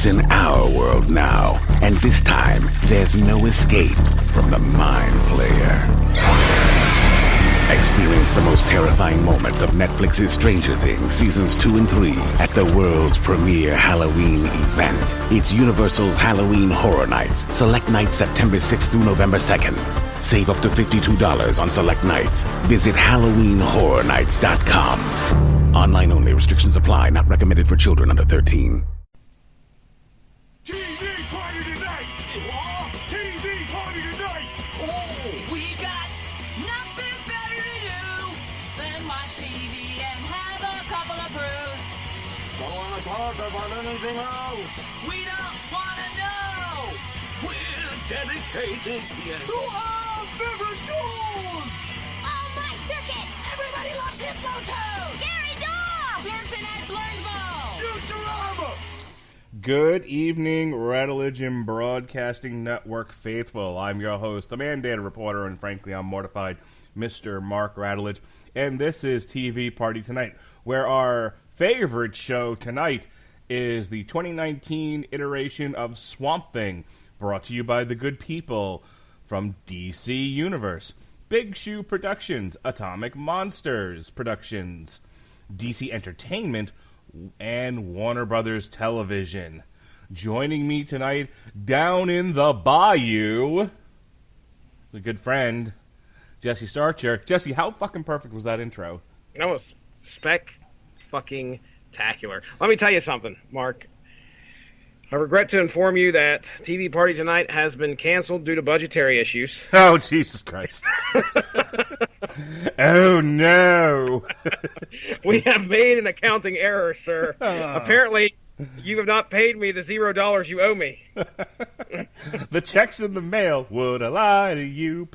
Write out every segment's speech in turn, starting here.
He's in our world now, and this time, there's no escape from the Mind Flayer. Experience the most terrifying moments of Netflix's Stranger Things Seasons 2 and 3 at the world's premiere Halloween event. It's Universal's Halloween Horror Nights. Select nights September 6th through November 2nd. Save up to $52 on select nights. Visit HalloweenHorrorNights.com. Online only. Restrictions apply. Not recommended for children under 13. TV party tonight! TV party tonight! Oh, we got nothing better to do than watch TV and have a couple of brews. Don't want to talk about anything else. We don't want to know. We're dedicated to our favorite shows! Oh, my circuits! Everybody loves Hypnotoad! Scary Dog! Pearson at Blurnsville! Futurama! Good evening, Radulich and Broadcasting Network faithful. I'm your host, the mandated reporter, and frankly, I'm mortified, Mr. Mark Radulich. And this is TV Party Tonight, where our favorite show tonight is the 2019 iteration of Swamp Thing, brought to you by the good people from DC Universe, Big Shoe Productions, Atomic Monsters Productions, DC Entertainment, and Warner Brothers Television. Joining me tonight down in the bayou is a good friend, Jesse Starcher. Jesse, how fucking perfect was that intro? That was spec-fucking-tacular. Let me tell you something, Mark. I regret to inform you that TV Party Tonight has been canceled due to budgetary issues. Oh, Jesus Christ. Oh, no. We have made an accounting error, sir. Apparently, you have not paid me the $0 you owe me. The check's in the mail. Would I lie to you?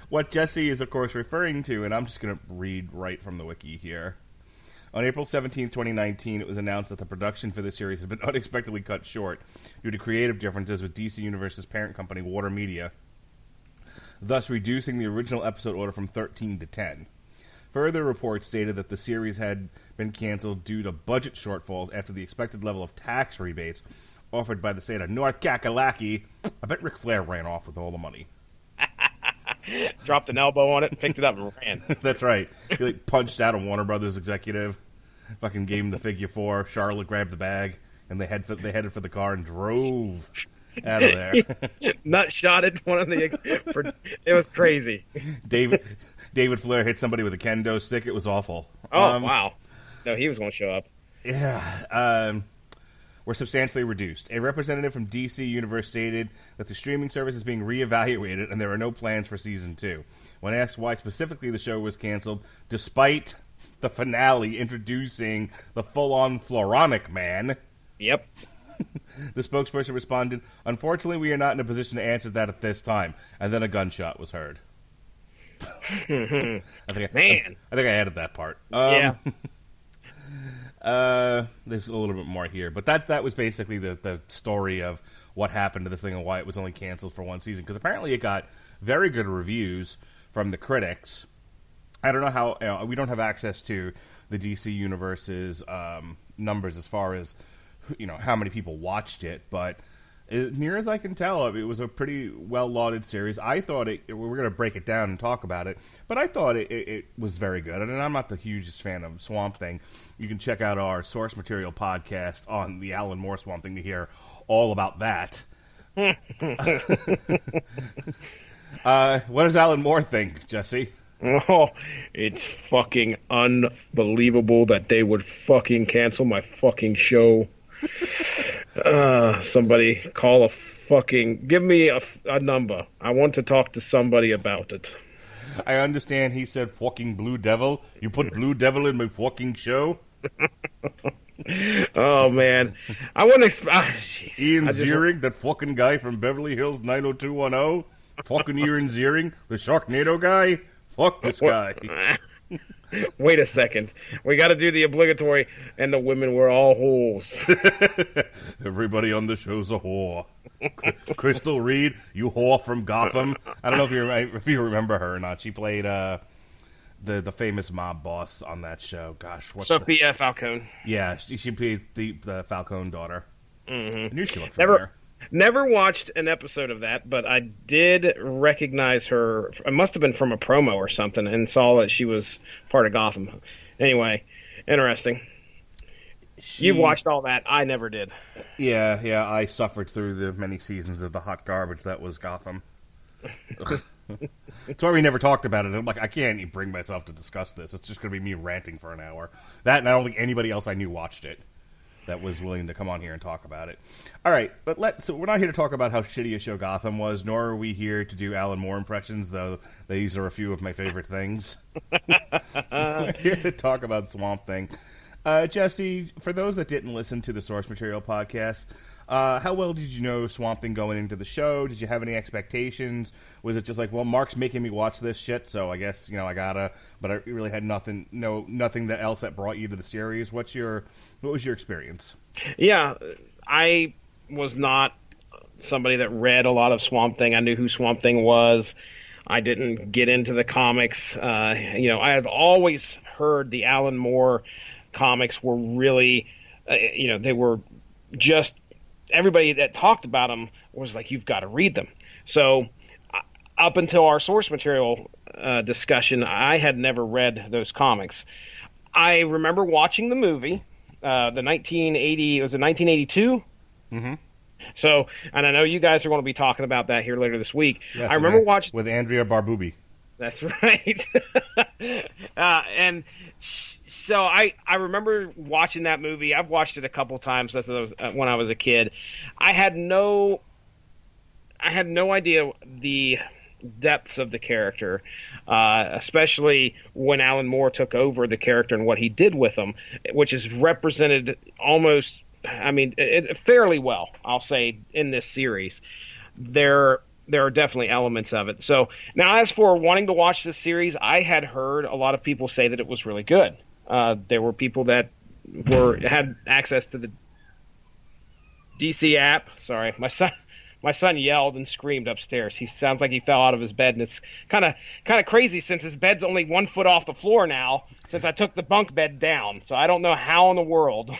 What Jesse is, of course, referring to, and I'm just going to read right from the wiki here. On April 17, 2019, it was announced that the production for this series had been unexpectedly cut short due to creative differences with DC Universe's parent company, Warner Media, thus reducing the original episode order from 13 to 10. Further reports stated that the series had been canceled due to budget shortfalls after the expected level of tax rebates offered by the state of North Kakalaki. I bet Ric Flair ran off with all the money. Dropped an elbow on it, picked it up, and ran. That's right. He punched out a Warner Brothers executive, fucking gave him the figure four. Charlotte grabbed the bag, and they headed for the car and drove out of there. Nut-shotted one of the... It was crazy. David Flair hit somebody with a kendo stick. It was awful. Oh, wow. No, he was going to show up. Yeah. Were substantially reduced. A representative from DC Universe stated that the streaming service is being reevaluated and there are no plans for Season 2. When asked why specifically the show was canceled, despite the finale introducing the full-on Floronic Man... Yep. The spokesperson responded, "Unfortunately, we are not in a position to answer that at this time." And then a gunshot was heard. I think I added that part. Yeah. There's a little bit more here, but that was basically the story of what happened to this thing and why it was only canceled for one season. Because apparently it got very good reviews from the critics. I don't know how we don't have access to the DC Universe's numbers as far as how many people watched it, but near as I can tell, it was a pretty well lauded series. I thought we're going to break it down and talk about it, but I thought it was very good. And I'm not the hugest fan of Swamp Thing. You can check out our source material podcast on the Alan Moore Swamp Thing to hear all about that. What does Alan Moore think, Jesse? Oh, it's fucking unbelievable that they would fucking cancel my fucking show. Somebody call give me a number. I want to talk to somebody about it. I understand he said fucking Blue Devil. You put Blue Devil in my fucking show? Oh, man. I want to... Ian Ziering, that fucking guy from Beverly Hills 90210? Fucking Ian Ziering, the Sharknado guy? Fuck this guy. Wait a second. We got to do the obligatory, and the women were all whores. Everybody on the show's a whore. Crystal Reed, you whore from Gotham. I don't know if you remember her or not. She played the famous mob boss on that show. Gosh, what? Sophia Falcone. Yeah, she played the Falcone daughter. Mm-hmm. I knew she looked familiar. Never watched an episode of that, but I did recognize her. It must have been from a promo or something, and saw that she was part of Gotham. Anyway, interesting. You watched all that. I never did. Yeah, I suffered through the many seasons of the hot garbage that was Gotham. That's why we never talked about it. I'm like, I can't even bring myself to discuss this. It's just going to be me ranting for an hour. That, and I don't think anybody else I knew watched it that was willing to come on here and talk about it. All right, but so we're not here to talk about how shitty a show Gotham was, nor are we here to do Alan Moore impressions, though these are a few of my favorite things. We're here to talk about Swamp Thing. Jesse, for those that didn't listen to the Source Material podcast, how well did you know Swamp Thing going into the show? Did you have any expectations? Was it just like, well, Mark's making me watch this shit, so I guess, I gotta, but I really had nothing else that brought you to the series. What was your experience? Yeah, I was not somebody that read a lot of Swamp Thing. I knew who Swamp Thing was. I didn't get into the comics. I have always heard the Alan Moore comics were really, they were just, everybody that talked about them was like, you've got to read them. So up until our source material discussion, I had never read those comics. I remember watching the movie, the 1980, was it 1982? Mm-hmm. So, and I know you guys are going to be talking about that here later this week. Yes, I remember watching with Andrea Barbubi. That's right. And so I remember watching that movie. I've watched it a couple times since when I was a kid. I had no idea the depths of the character, especially when Alan Moore took over the character and what he did with him, which is represented almost, fairly well, I'll say, in this series. There are definitely elements of it. So now, as for wanting to watch this series, I had heard a lot of people say that it was really good. There were people that had access to the DC app. Sorry, my son yelled and screamed upstairs. He sounds like he fell out of his bed, and it's kind of crazy since his bed's only 1 foot off the floor now since I took the bunk bed down. So I don't know how in the world.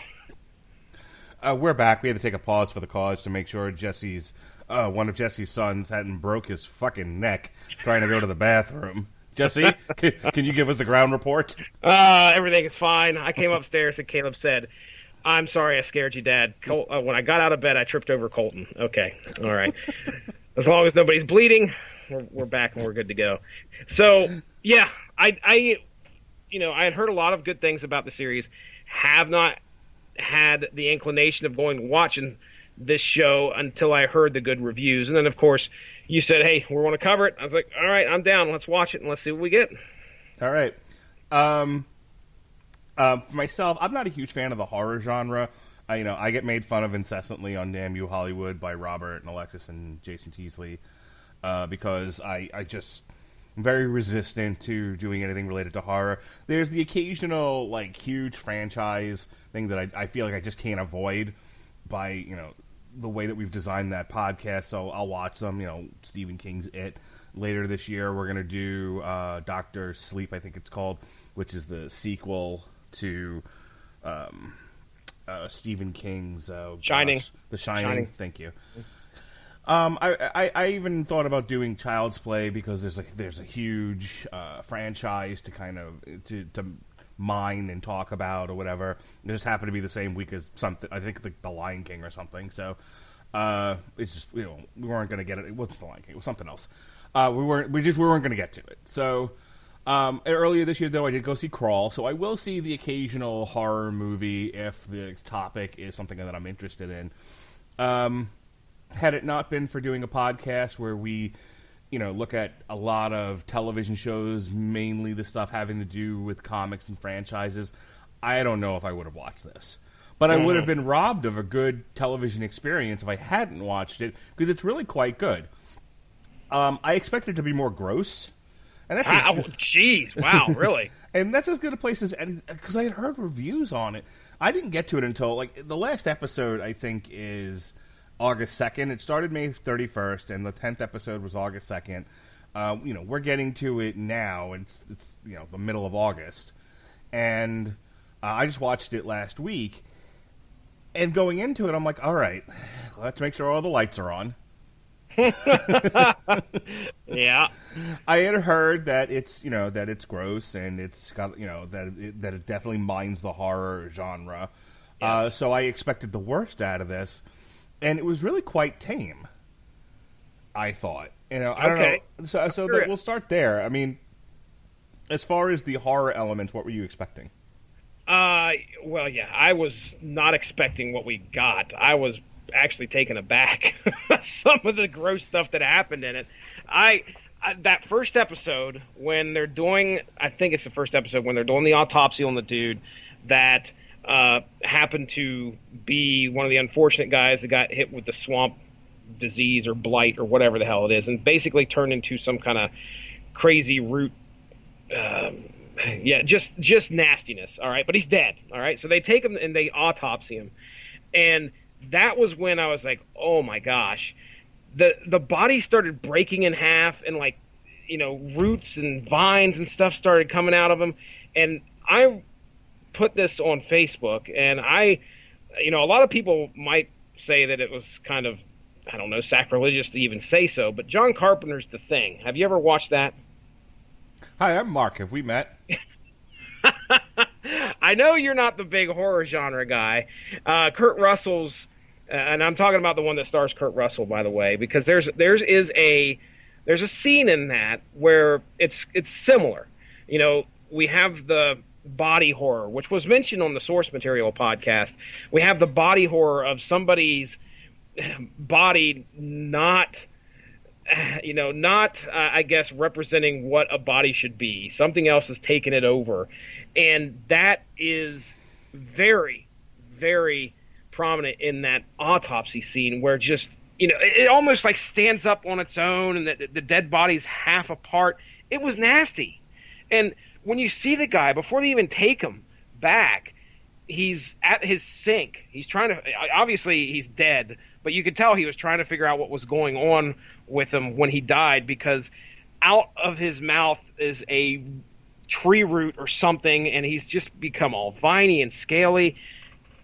We're back. We had to take a pause for the cause to make sure one of Jesse's sons hadn't broke his fucking neck trying to go to the bathroom. Jesse, can you give us a ground report? Everything is fine. I came upstairs and Caleb said, "I'm sorry I scared you, Dad. When I got out of bed, I tripped over Colton." Okay, all right. As long as nobody's bleeding, we're back and we're good to go. So, yeah, I had heard a lot of good things about the series. Have not had the inclination of going and watching this show until I heard the good reviews. And then, of course, you said, hey, we want to cover it. I was like, all right, I'm down. Let's watch it and let's see what we get. All right. For myself, I'm not a huge fan of the horror genre. I get made fun of incessantly on Damn You Hollywood by Robert and Alexis and Jason Teasley because I just am very resistant to doing anything related to horror. There's the occasional, huge franchise thing that I feel like I just can't avoid by, the way that we've designed that podcast, so I'll watch them. Stephen King's It. Later this year, we're going to do Dr. Sleep, I think it's called, which is the sequel to Stephen King's Shining. The Shining. Thank you. I even thought about doing Child's Play because there's a huge franchise to kind of to mine and talk about or whatever. It just happened to be the same week as something, I think the Lion King or something. So it's just we weren't going to get it. It wasn't the Lion King. It was something else. We weren't going to get to it. So earlier this year though, I did go see Crawl. So I will see the occasional horror movie if the topic is something that I'm interested in. Had it not been for doing a podcast where we look at a lot of television shows, mainly the stuff having to do with comics and franchises, I don't know if I would have watched this. But I would have been robbed of a good television experience if I hadn't watched it, because it's really quite good. I expected it to be more gross. And that's jeez, wow, really? And that's as good a place as any, because I had heard reviews on it. I didn't get to it until, the last episode, I think, is August 2nd. It started May 31st, and the 10th episode was August 2nd. We're getting to it now. It's the middle of August, and I just watched it last week. And going into it, I'm like, all right, let's make sure all the lights are on. Yeah. I had heard that it's gross and it's got that it definitely mines the horror genre. Yeah. So I expected the worst out of this, and it was really quite tame. I thought, I don't know. So we'll start there. I mean, as far as the horror elements, what were you expecting? Well, yeah, I was not expecting what we got. I was actually taken aback some of the gross stuff that happened in it. That first episode when they're doing, I think it's the first episode when they're doing the autopsy on the dude that happened to be one of the unfortunate guys that got hit with the swamp disease or blight or whatever the hell it is, and basically turned into some kind of crazy root. Just nastiness. All right, but he's dead. All right, so they take him and they autopsy him, and that was when I was like, oh my gosh, the body started breaking in half, and roots and vines and stuff started coming out of him, and I put this on Facebook, and a lot of people might say that it was kind of, I don't know, sacrilegious to even say so, but John Carpenter's The Thing. Have you ever watched that? Hi, I'm Mark. Have we met? I know you're not the big horror genre guy. Kurt Russell's, and I'm talking about the one that stars Kurt Russell, by the way, because there's a scene in that where it's similar. We have the body horror, which was mentioned on the Source Material podcast. We have the body horror of somebody's body not I guess representing what a body should be. Something else has taken it over, and that is very, very prominent in that autopsy scene where just it almost like stands up on its own, and the dead body's half apart. It was nasty, and when you see the guy before they even take him back, he's at his sink. He's trying to, obviously he's dead, but you could tell he was trying to figure out what was going on with him when he died, because out of his mouth is a tree root or something, and he's just become all viney and scaly.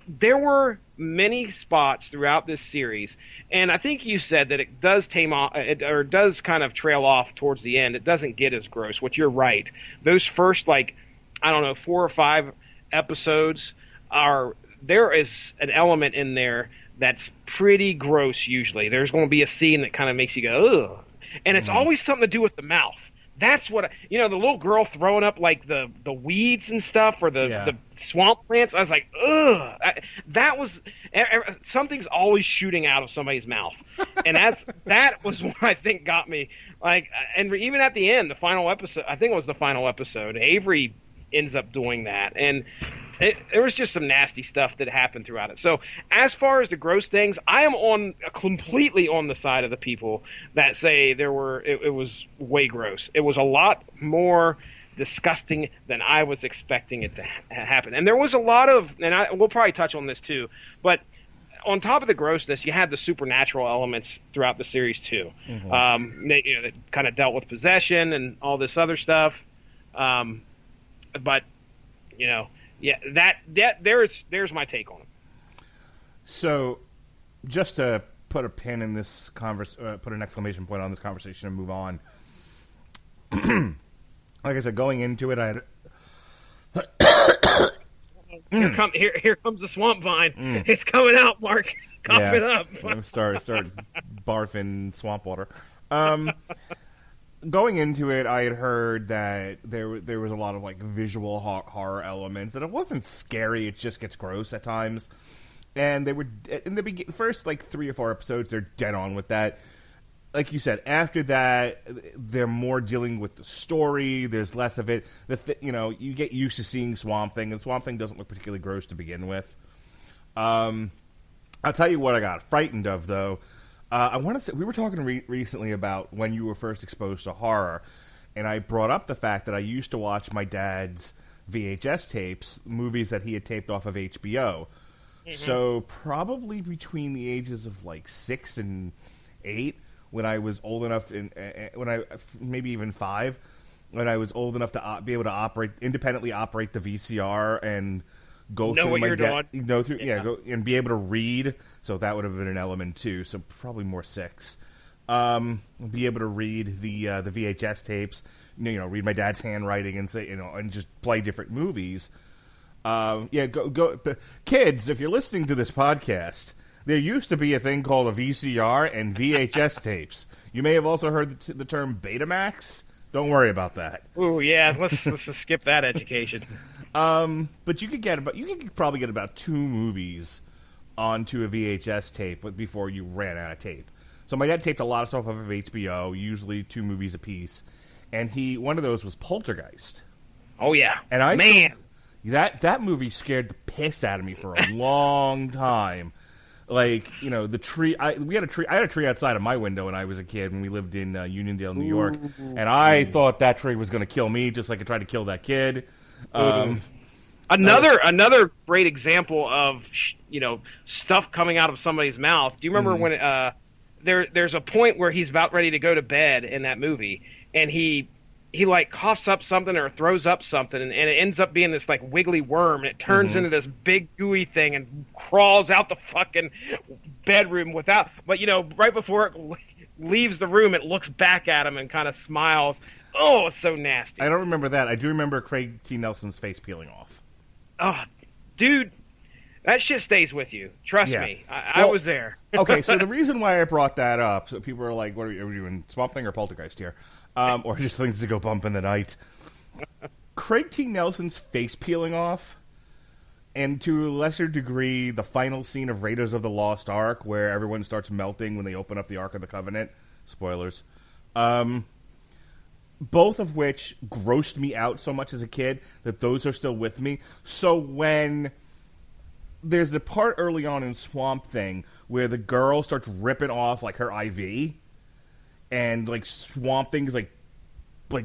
There were many spots throughout this series, and I think you said that it does tame off, or does kind of trail off towards the end. It doesn't get as gross, which you're right. Those first, 4 or 5 episodes there is an element in there that's pretty gross usually. There's going to be a scene that kind of makes you go, ugh. And it's always something to do with the mouth. That's what, the little girl throwing up like the weeds and stuff, or the swamp plants. I was like, ugh. That was, something's always shooting out of somebody's mouth. And that was what I think got me. And even at the end, the final episode, I think it was the final episode, Avery ends up doing that. And there was just some nasty stuff that happened throughout it. So as far as the gross things, I am completely on the side of the people that say it was way gross. It was a lot more disgusting than I was expecting it to happen. And there was a lot of, and we'll probably touch on this too, but on top of the grossness, you had the supernatural elements throughout the series too. Mm-hmm. That kind of dealt with possession and all this other stuff. But yeah, there's my take on it. So, just to put a pin in this put an exclamation point on this conversation and move on. Like I said, going into it, I had here comes the swamp vine. It's coming out, Mark. Cough it up. start barfing swamp water. Going into it, I had heard that there was a lot of visual horror elements, and it wasn't scary. It just gets gross at times. And they were in the first 3 or 4 episodes. They're dead on with that. Like you said, after that, they're more dealing with the story. There's less of it. You get used to seeing Swamp Thing, and Swamp Thing doesn't look particularly gross to begin with. I'll tell you what I got frightened of, though. I want to say, we were talking recently about when you were first exposed to horror, and I brought up the fact that I used to watch my dad's VHS tapes, movies that he had taped off of HBO. Mm-hmm. So probably between the ages of 6 and 8 when I was old enough, maybe even 5, when I was old enough to be able to independently operate the VCR and go Know through what my you're doing. go and be able to read. So that would have been an element too. So probably more 6. Be able to read the VHS tapes. Read my dad's handwriting and say and just play different movies. Go kids, if you're listening to this podcast, there used to be a thing called a VCR and VHS tapes. You may have also heard the term Betamax. Don't worry about that. Ooh, yeah, let's just skip that education. But you could probably get about 2 movies onto a VHS tape before you ran out of tape. So my dad taped a lot of stuff off of HBO, usually 2 movies a piece, and one of those was Poltergeist. Oh yeah, and that movie scared the piss out of me for a long time. Like, the tree. I had a tree outside of my window when I was a kid when we lived in Uniondale, New York, and I thought that tree was going to kill me, just like it tried to kill that kid. Another great example of stuff coming out of somebody's mouth. Do you remember when there's a point where he's about ready to go to bed in that movie, and he like coughs up something or throws up something, and it ends up being this like wiggly worm, and it turns into this big gooey thing and crawls out the fucking bedroom but right before it leaves the room, it looks back at him and kind of smiles. Oh, it's so nasty. I don't remember that. I do remember Craig T. Nelson's face peeling off. Oh, dude, that shit stays with you. Trust me. I was there. Okay, so the reason why I brought that up, so people are like, what are we doing, Swamp Thing or Poltergeist here? Or just things to go bump in the night. Craig T. Nelson's face peeling off, and to a lesser degree, the final scene of Raiders of the Lost Ark, where everyone starts melting when they open up the Ark of the Covenant. Spoilers. Both of which grossed me out so much as a kid that those are still with me. So when there's the part early on in Swamp Thing where the girl starts ripping off like her IV, and like Swamp Thing is like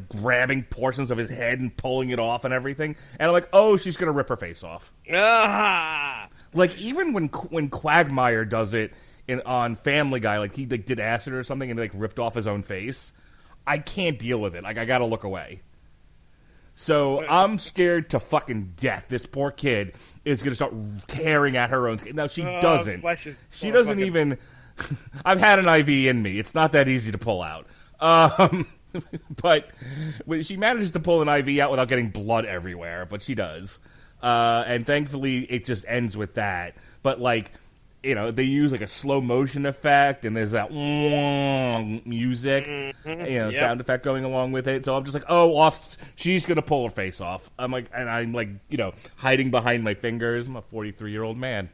grabbing portions of his head and pulling it off and everything, and I'm like, oh, she's gonna rip her face off. Like even when Quagmire does it on Family Guy, like he did acid or something and ripped off his own face, I can't deal with it. Like I gotta look away. So I'm scared to fucking death. This poor kid is gonna start tearing at her own skin. Now she doesn't. She doesn't even. I've had an IV in me. It's not that easy to pull out. But she manages to pull an IV out without getting blood everywhere. But she does. And thankfully, it just ends with that. But they use a slow motion effect, and there's that music, sound effect going along with it. So I'm just she's gonna pull her face off. I'm hiding behind my fingers. I'm a 43-year-old man.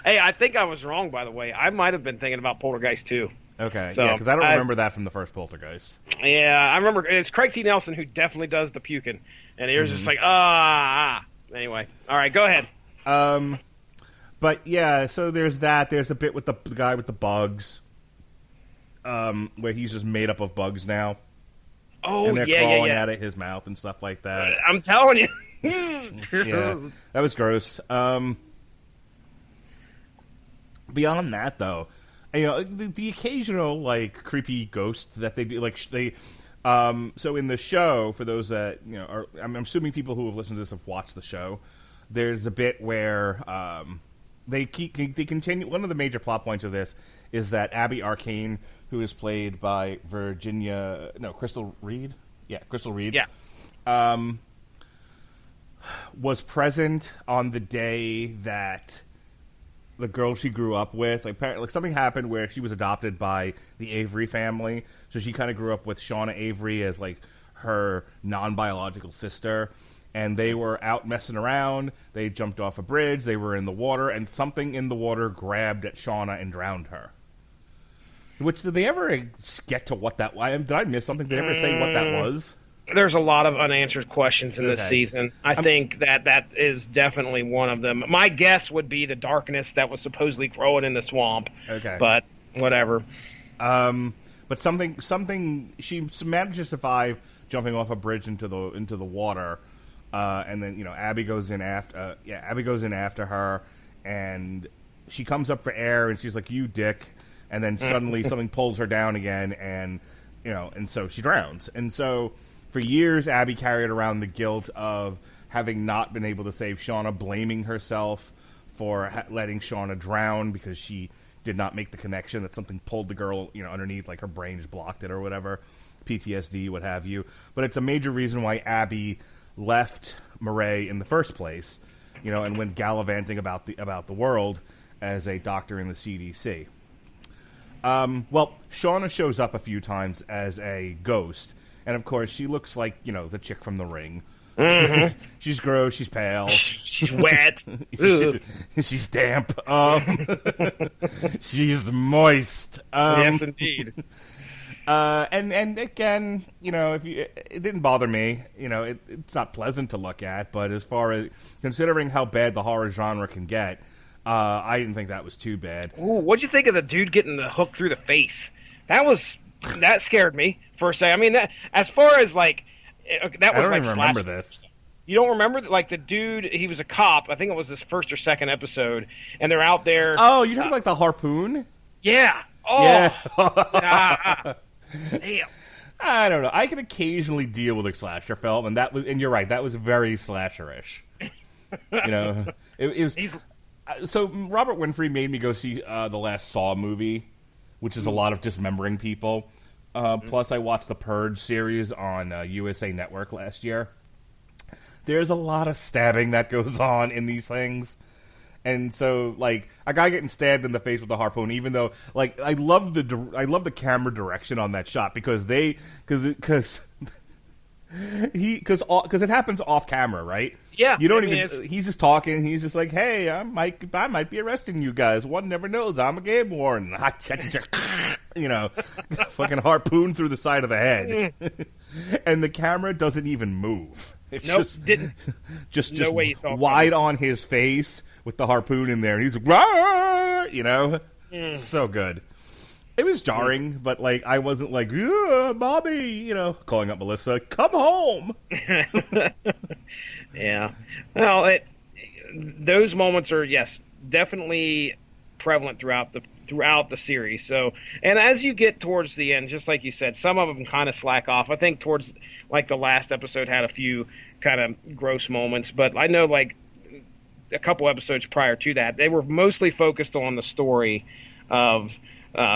Hey, I think I was wrong, by the way. I might have been thinking about Poltergeist too. Okay, so, yeah, because I don't remember that from the first Poltergeist. Yeah, I remember it's Craig T. Nelson who definitely does the puking, and he was just Anyway, all right, go ahead. But yeah, so there's that. There's a bit with the guy with the bugs, where he's just made up of bugs now. Oh, and they're crawling out of his mouth and stuff like that. I'm telling you. Yeah, that was gross. Beyond that, though, the occasional creepy ghost that they do, so in the show, for those that I'm assuming people who have listened to this have watched the show. There's a bit where they continue. One of the major plot points of this is that Abby Arcane, who is played by Crystal Reed. Yeah, Crystal Reed. Yeah. Was present on the day that the girl she grew up with, apparently something happened where she was adopted by the Avery family, so she kind of grew up with Shauna Avery as her non-biological sister, and they were out messing around. They jumped off a bridge, they were in the water, and something in the water grabbed at Shauna and drowned her. Which, did they ever get to what that was? Did I miss something? Did they ever say what that was? There's a lot of unanswered questions in this season. I think that is definitely one of them. My guess would be the darkness that was supposedly growing in the swamp. Okay. But whatever. But something she managed to survive jumping off a bridge into the water, and then Abby goes in after her, and she comes up for air, and she's like, "You dick." and then suddenly something pulls her down again, and and so she drowns. And so for years, Abby carried around the guilt of having not been able to save Shauna, blaming herself for letting Shauna drown because she did not make the connection that something pulled the girl, underneath, like her brain just blocked it or whatever, PTSD, what have you. But it's a major reason why Abby left Murray in the first place, and went gallivanting about the world as a doctor in the CDC. Well, Shauna shows up a few times as a ghost, and of course she looks like, the chick from The Ring. Mm-hmm. She's gross, she's pale. She's wet. She's damp. She's moist. Yes, indeed. And again, it didn't bother me. It's not pleasant to look at, but as far as considering how bad the horror genre can get, I didn't think that was too bad. Ooh, what'd you think of the dude getting the hook through the face? That scared me for a second. I mean, that as far as like that was I don't like even remember this. You don't remember, like, the dude, he was a cop. I think it was his first or second episode, and they're out there. Oh, you're talking like the harpoon? Yeah. Oh. Yeah. Damn. I don't know. I can occasionally deal with a slasher film, and you're right, that was very slasherish. It was. So Robert Winfrey made me go see the last Saw movie, which is a lot of dismembering people. Plus, I watched the Purge series on USA Network last year. There's a lot of stabbing that goes on in these things. And so, like, a guy getting stabbed in the face with a harpoon, even though, like, I love the camera direction on that shot because it happens off camera, right? Yeah. You don't he's just talking. He's just like, hey, I might be arresting you guys. One never knows. I'm a game warden. Fucking harpoon through the side of the head. And the camera doesn't even move. It's just wide on his face with the harpoon in there. And he's like, so good. It was jarring, but like I wasn't like, Bobby, calling up Melissa, come home. Yeah. Well, those moments are, yes, definitely prevalent throughout the series. So, and as you get towards the end, just like you said, some of them kind of slack off. I think towards like the last episode had a few kind of gross moments, but I know like a couple episodes prior to that, they were mostly focused on the story of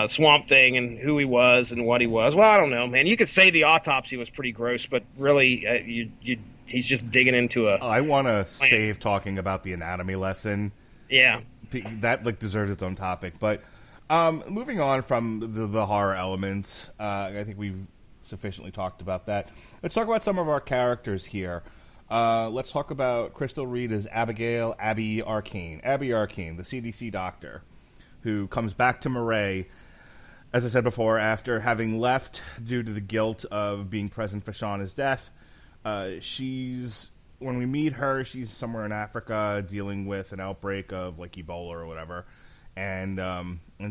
Swamp Thing and who he was and what he was. Well, I don't know, man. You could say the autopsy was pretty gross, but really, he's just digging into a. I want to save talking about the anatomy lesson. Yeah, that like deserves its own topic. But moving on from the horror elements, I think we've sufficiently talked about that. Let's talk about some of our characters here. Let's talk about Crystal Reed as Abby Arcane, the CDC doctor, who comes back to Murray, as I said before, after having left due to the guilt of being present for Shauna's death. When we meet her, she's somewhere in Africa dealing with an outbreak of like Ebola or whatever. And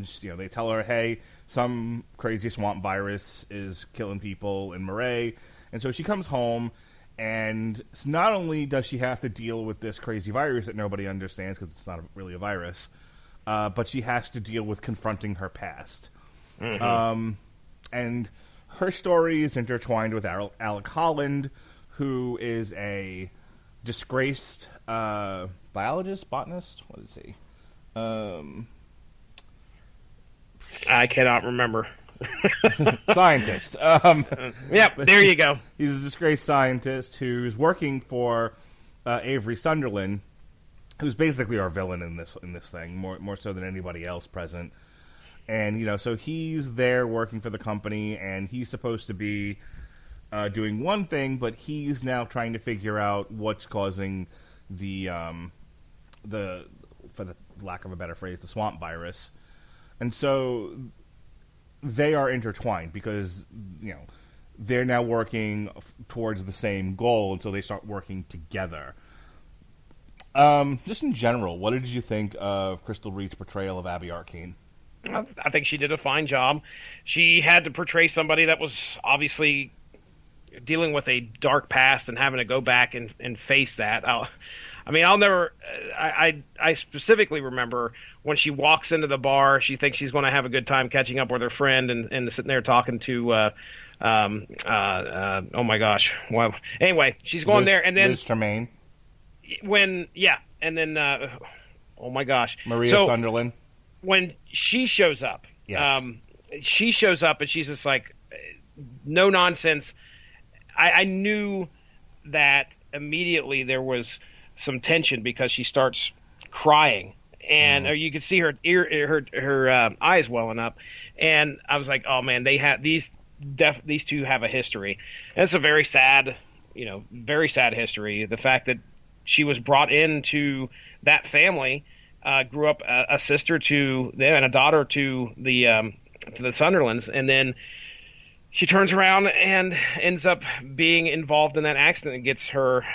just, they tell her, hey, some crazy swamp virus is killing people in Murray. And so she comes home, and not only does she have to deal with this crazy virus that nobody understands because it's not really a virus, but she has to deal with confronting her past. Mm-hmm. And her story is intertwined with Alec Holland, who is a disgraced botanist? What is he? I cannot remember. Scientist. Yep, there you go. He's a disgraced scientist who's working for Avery Sunderland, who's basically our villain in this thing, more so than anybody else present. And so he's there working for the company, and he's supposed to be doing one thing, but he's now trying to figure out what's causing the for the lack of a better phrase, the swamp virus. And so they are intertwined because, they're now working towards the same goal, and so they start working together. Just in general, what did you think of Crystal Reed's portrayal of Abby Arcane? I think she did a fine job. She had to portray somebody that was obviously dealing with a dark past and having to go back and face that. I mean, I'll never. I specifically remember when she walks into the bar. She thinks she's going to have a good time catching up with her friend, and sitting there talking to. Oh my gosh. Well, anyway, she's going there, and then Liz Tremaine, and then oh my gosh, Maria Sunderland. When she shows up, Yes. She shows up and she's just like, no nonsense. I knew that immediately there was some tension because she starts crying, and you could see her eyes welling up, and I was like, oh man, they have these two have a history, and it's a very sad history. The fact that she was brought into that family, grew up a sister to them and a daughter to the Sunderlands, and then she turns around and ends up being involved in that accident and gets her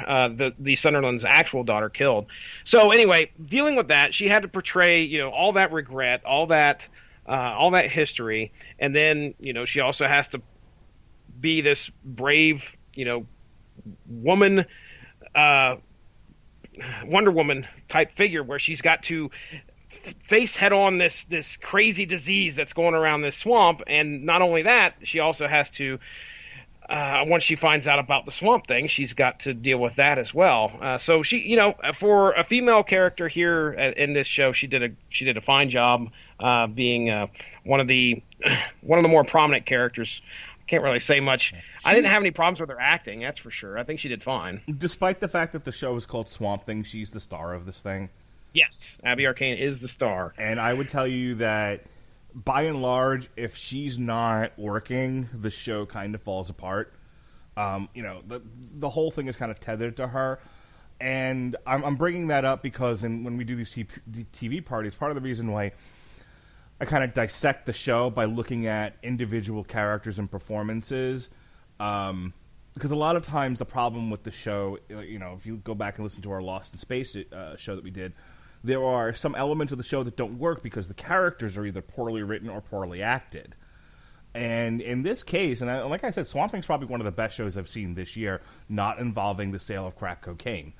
the Sunderland's actual daughter killed. So anyway, dealing with that, she had to portray all that regret, all that history, and then she also has to be this brave woman, Wonder Woman type figure, where she's got to face head on this crazy disease that's going around this swamp. And not only that, she also has to once she finds out about the swamp thing, she's got to deal with that as well. So she, for a female character here in this show, she did a fine job being one of the more prominent characters. Can't really say much. I didn't have any problems with her acting, that's for sure. I think she did fine. Despite the fact that the show is called Swamp Thing, she's the star of this thing. Yes, Abby Arcane is the star. And I would tell you that, by and large, if she's not working, the show kind of falls apart. The whole thing is kind of tethered to her. And I'm bringing that up because when we do these TV parties, part of the reason why I kind of dissect the show by looking at individual characters and performances, because a lot of times the problem with the show, if you go back and listen to our Lost in Space show that we did, there are some elements of the show that don't work because the characters are either poorly written or poorly acted. And in this case, like I said, Swamp Thing's probably one of the best shows I've seen this year, not involving the sale of crack cocaine.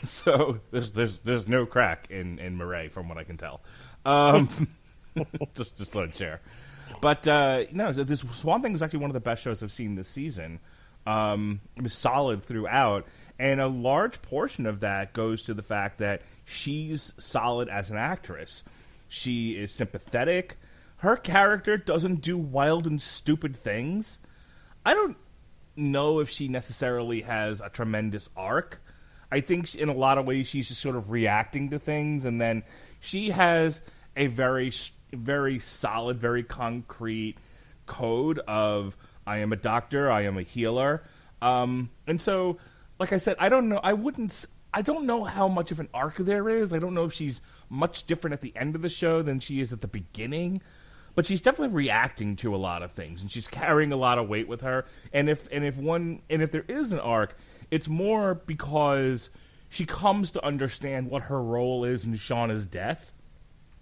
So there's no crack in Murray, from what I can tell. Just let it share. But this Swamp Thing was actually one of the best shows I've seen this season. It was solid throughout, and a large portion of that goes to the fact that she's solid as an actress. She is sympathetic. Her character doesn't do wild and stupid things. I don't know if she necessarily has a tremendous arc. I think in a lot of ways she's just sort of reacting to things, and then she has a very, very solid, very concrete code of, I am a doctor, I am a healer. And so, like I said, I don't know. I don't know how much of an arc there is. I don't know if she's much different at the end of the show than she is at the beginning. But she's definitely reacting to a lot of things, and she's carrying a lot of weight with her. And if there is an arc, it's more because she comes to understand what her role is in Shauna's death.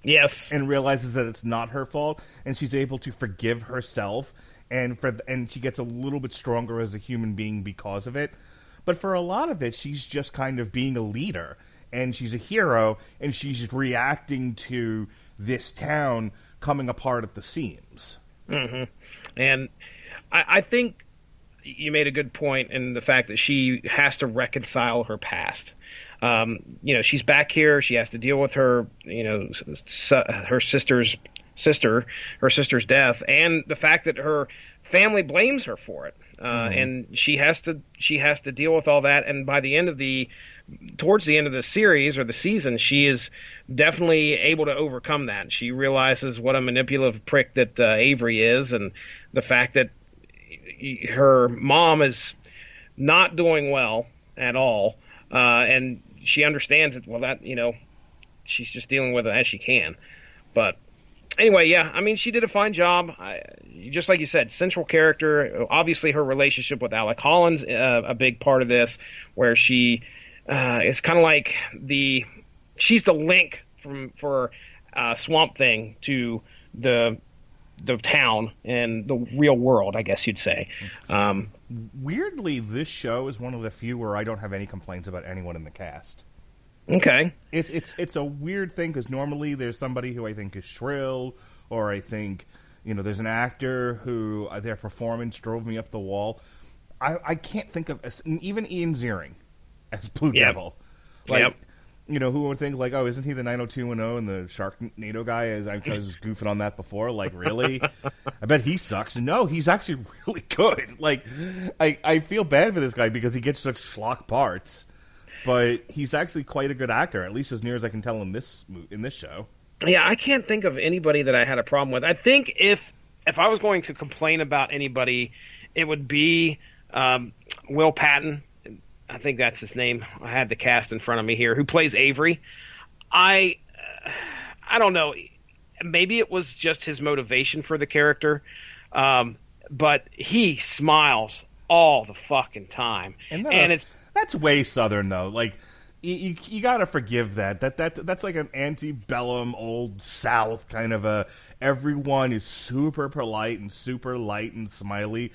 Yes, and realizes that it's not her fault, and she's able to forgive herself, and she gets a little bit stronger as a human being because of it. But for a lot of it, she's just kind of being a leader, and she's a hero, and she's reacting to this town coming apart at the seams. Mm-hmm. And I think you made a good point in the fact that she has to reconcile her past. She's back here. She has to deal with her, her sister's death, and the fact that her family blames her for it. And she has to deal with all that. And by the end of towards the end of the series or the season, she is definitely able to overcome that. She realizes what a manipulative prick that Avery is, and the fact that her mom is not doing well at all, and she understands it. Well, that she's just dealing with it as she can. But anyway, yeah, I mean, she did a fine job. Just like you said, central character. Obviously, her relationship with Alec Holland's a big part of this, where she is kind of like she's the link for Swamp Thing to the town and the real world, I guess you'd say. Weirdly, this show is one of the few where I don't have any complaints about anyone in the cast. Okay. It's a weird thing because normally there's somebody who I think is shrill, or I think, there's an actor who their performance drove me up the wall. I can't think of even Ian Ziering as Blue Devil. Like, who would think like, oh, isn't he the 90210 and the Sharknado guy? I was goofing on that before. Like, really? I bet he sucks. No, he's actually really good. Like, I feel bad for this guy because he gets such schlock parts, but he's actually quite a good actor, at least as near as I can tell in this show. Yeah, I can't think of anybody that I had a problem with. I think if I was going to complain about anybody, it would be Will Patton. I think that's his name. I had the cast in front of me here. Who plays Avery? I don't know. Maybe it was just his motivation for the character, but he smiles all the fucking time, and that's way Southern though. Like you gotta forgive that. That's like an antebellum old South kind of a. Everyone is super polite and super light and smiley,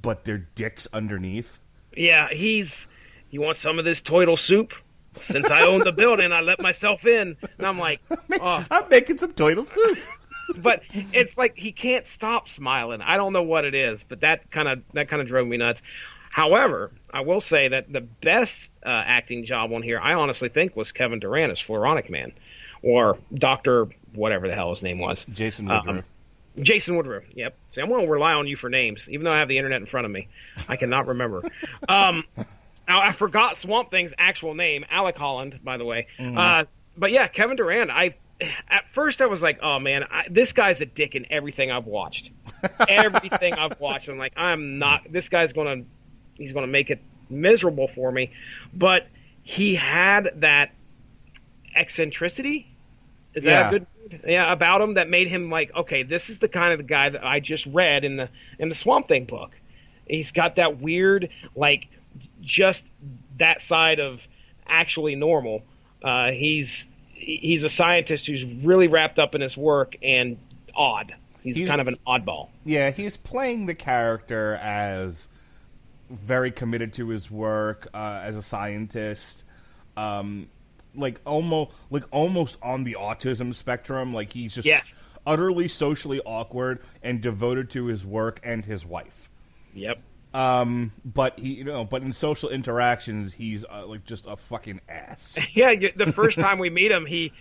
but their dicks underneath. Yeah, you want some of this turtle soup? Since I own the building, I let myself in. And I'm like, I'm making some turtle soup. But it's like he can't stop smiling. I don't know what it is, but that kind of drove me nuts. However, I will say that the best acting job on here, I honestly think, was Kevin Durant as Floronic Man, or Dr. whatever the hell his name was. Jason Woodruff. Jason Woodruff, yep. See, I'm going to rely on you for names, even though I have the internet in front of me. I cannot remember. Now, I forgot Swamp Thing's actual name, Alec Holland, by the way. Mm-hmm. But yeah, Kevin Durant, at first I was like, oh man, this guy's a dick in everything I've watched. Everything I've watched. I'm like, this guy's he's going to make it miserable for me. But he had that eccentricity. Is that a good word? Yeah, about him that made him like, okay, this is the kind of the guy that I just read in the Swamp Thing book. He's got that weird, like, just that side of actually normal. He's a scientist who's really wrapped up in his work and odd. He's kind of an oddball. Yeah, he's playing the character as very committed to his work as a scientist. Like almost on the autism spectrum. Like he's just utterly socially awkward and devoted to his work and his wife. Yep. But but in social interactions, he's like just a fucking ass. Yeah, the first time we meet him, he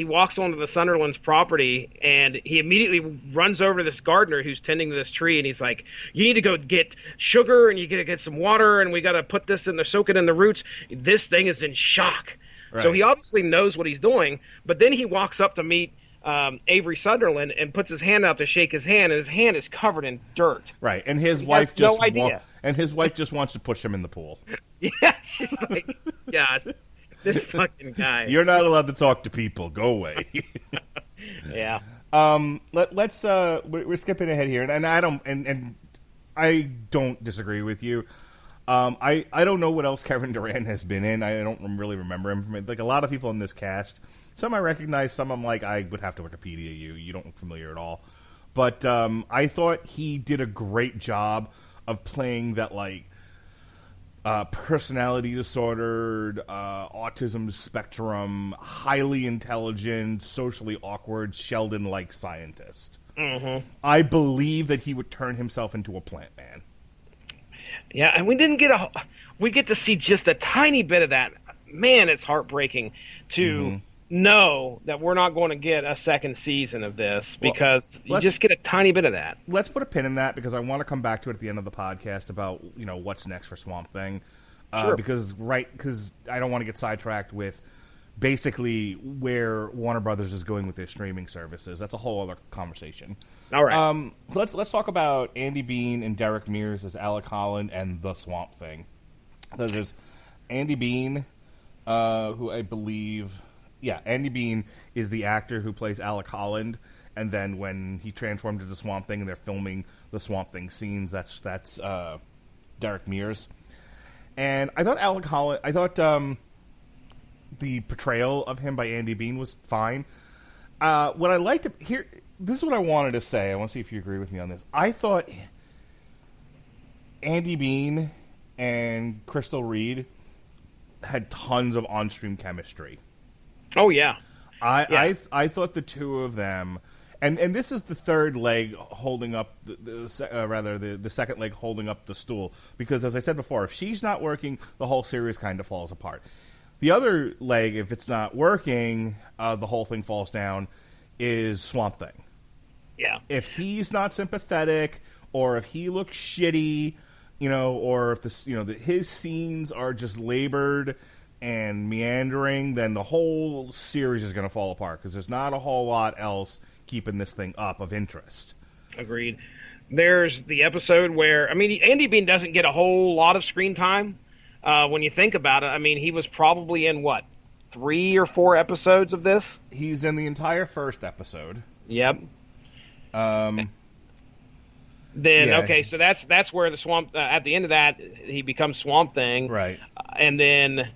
walks onto the Sunderland's property and he immediately runs over to this gardener who's tending to this tree, and he's like, "You need to go get sugar and you got to get some water and we got to put this in there, soak it in the roots. This thing is in shock." Right. So he obviously knows what he's doing, but then he walks up to meet Avery Sunderland and puts his hand out to shake his hand, and his hand is covered in dirt. Right, and his wife just wants to push him in the pool. Yeah, she's like, "God, this fucking guy. You're not allowed to talk to people. Go away." Yeah. Let's we're skipping ahead here, and I don't disagree with you. I don't know what else Kevin Durant has been in. I don't really remember him. Like a lot of people in this cast. Some I recognize, some I'm like, I would have to Wikipedia you. You don't look familiar at all. But I thought he did a great job of playing that, like, personality disordered, autism spectrum, highly intelligent, socially awkward, Sheldon-like scientist. Mm-hmm. I believe that he would turn himself into a plant man. Yeah, and we get to see just a tiny bit of that. Man, it's heartbreaking to know that we're not going to get a second season of this because you just get a tiny bit of that. Let's put a pin in that because I want to come back to it at the end of the podcast about what's next for Swamp Thing. Sure. Because I don't want to get sidetracked with basically where Warner Brothers is going with their streaming services. That's a whole other conversation. All right. Let's talk about Andy Bean and Derek Mears as Alec Holland and the Swamp Thing. So there's Andy Bean, who I believe, Andy Bean is the actor who plays Alec Holland. And then when he transformed into Swamp Thing and they're filming the Swamp Thing scenes, that's Derek Mears. And I thought the portrayal of him by Andy Bean was fine. What I liked here, this is what I wanted to say. I want to see if you agree with me on this. I thought Andy Bean and Crystal Reed had tons of on-screen chemistry. Oh yeah. I thought the two of them, and this is the third leg holding up the second leg holding up the stool, because as I said before, if she's not working, the whole series kind of falls apart. The other leg, if it's not working, the whole thing falls down, is Swamp Thing. Yeah. If he's not sympathetic, or if he looks shitty, or if his scenes are just labored and meandering, then the whole series is going to fall apart, because there's not a whole lot else keeping this thing up of interest. Agreed. There's the episode where, Andy Bean doesn't get a whole lot of screen time. When you think about it, he was probably in, 3 or 4 episodes of this? He's in the entire first episode. Yep. Yeah. Okay, so that's where the Swamp, at the end of that, he becomes Swamp Thing. Right. And then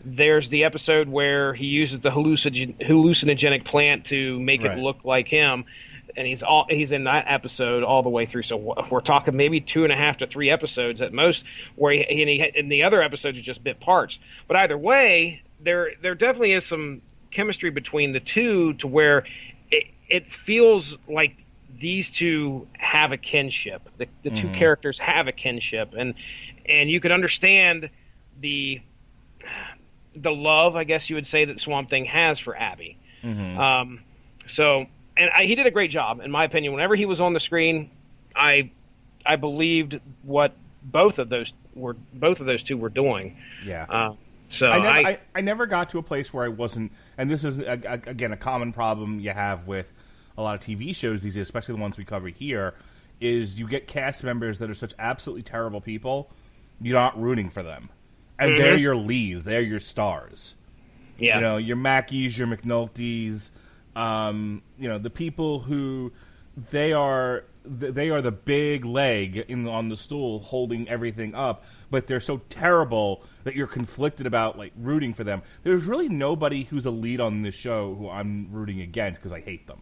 there's the episode where he uses the hallucinogenic plant to make it look like him. And he's in that episode all the way through. So we're talking maybe 2.5 to 3 episodes at most, where and the other episodes are just bit parts. But either way, there definitely is some chemistry between the two, to where it feels like these two have a kinship. The two characters have a kinship, and you could understand the love, I guess you would say, that Swamp Thing has for Abby. Mm-hmm. He did a great job, in my opinion. Whenever he was on the screen, I believed what both of those two were doing. Yeah. I never got to a place where I wasn't, and this is again a common problem you have with a lot of TV shows these days, especially the ones we cover here, is you get cast members that are such absolutely terrible people, you're not rooting for them, and they're your leads, they're your stars. Yeah. Your Mackies, your McNultys. The people who they are the big leg on the stool holding everything up, but they're so terrible that you're conflicted about rooting for them. There's really nobody who's a lead on this show who I'm rooting against, because I hate them.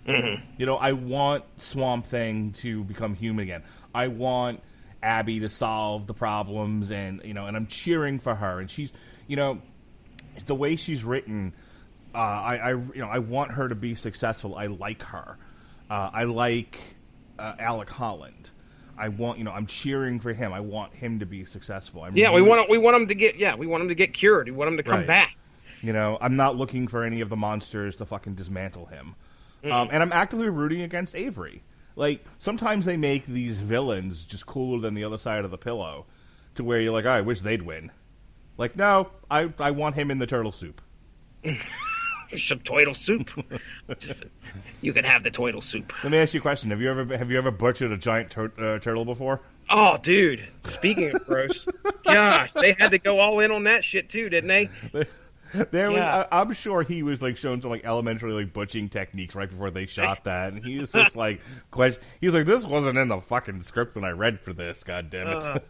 Mm-hmm. I want Swamp Thing to become human again. I want Abby to solve the problems, and and I'm cheering for her. And she's, the way she's written. I want her to be successful. I like her. I like Alec Holland. I'm cheering for him. I want him to be successful. We want him to get cured. We want him to come back. I'm not looking for any of the monsters to fucking dismantle him. And I'm actively rooting against Avery. Sometimes they make these villains just cooler than the other side of the pillow, to where you're like, I wish they'd win. No, I want him in the turtle soup. Some turtle soup. You can have the turtle soup. Let me ask you a question: Have you ever butchered a giant turtle before? Oh, dude! Speaking of gross, gosh, they had to go all in on that shit too, didn't they? I'm sure he was showing some elementary butchering techniques right before they shot that, and he was just he's like, this wasn't in the fucking script when I read for this. God damn it!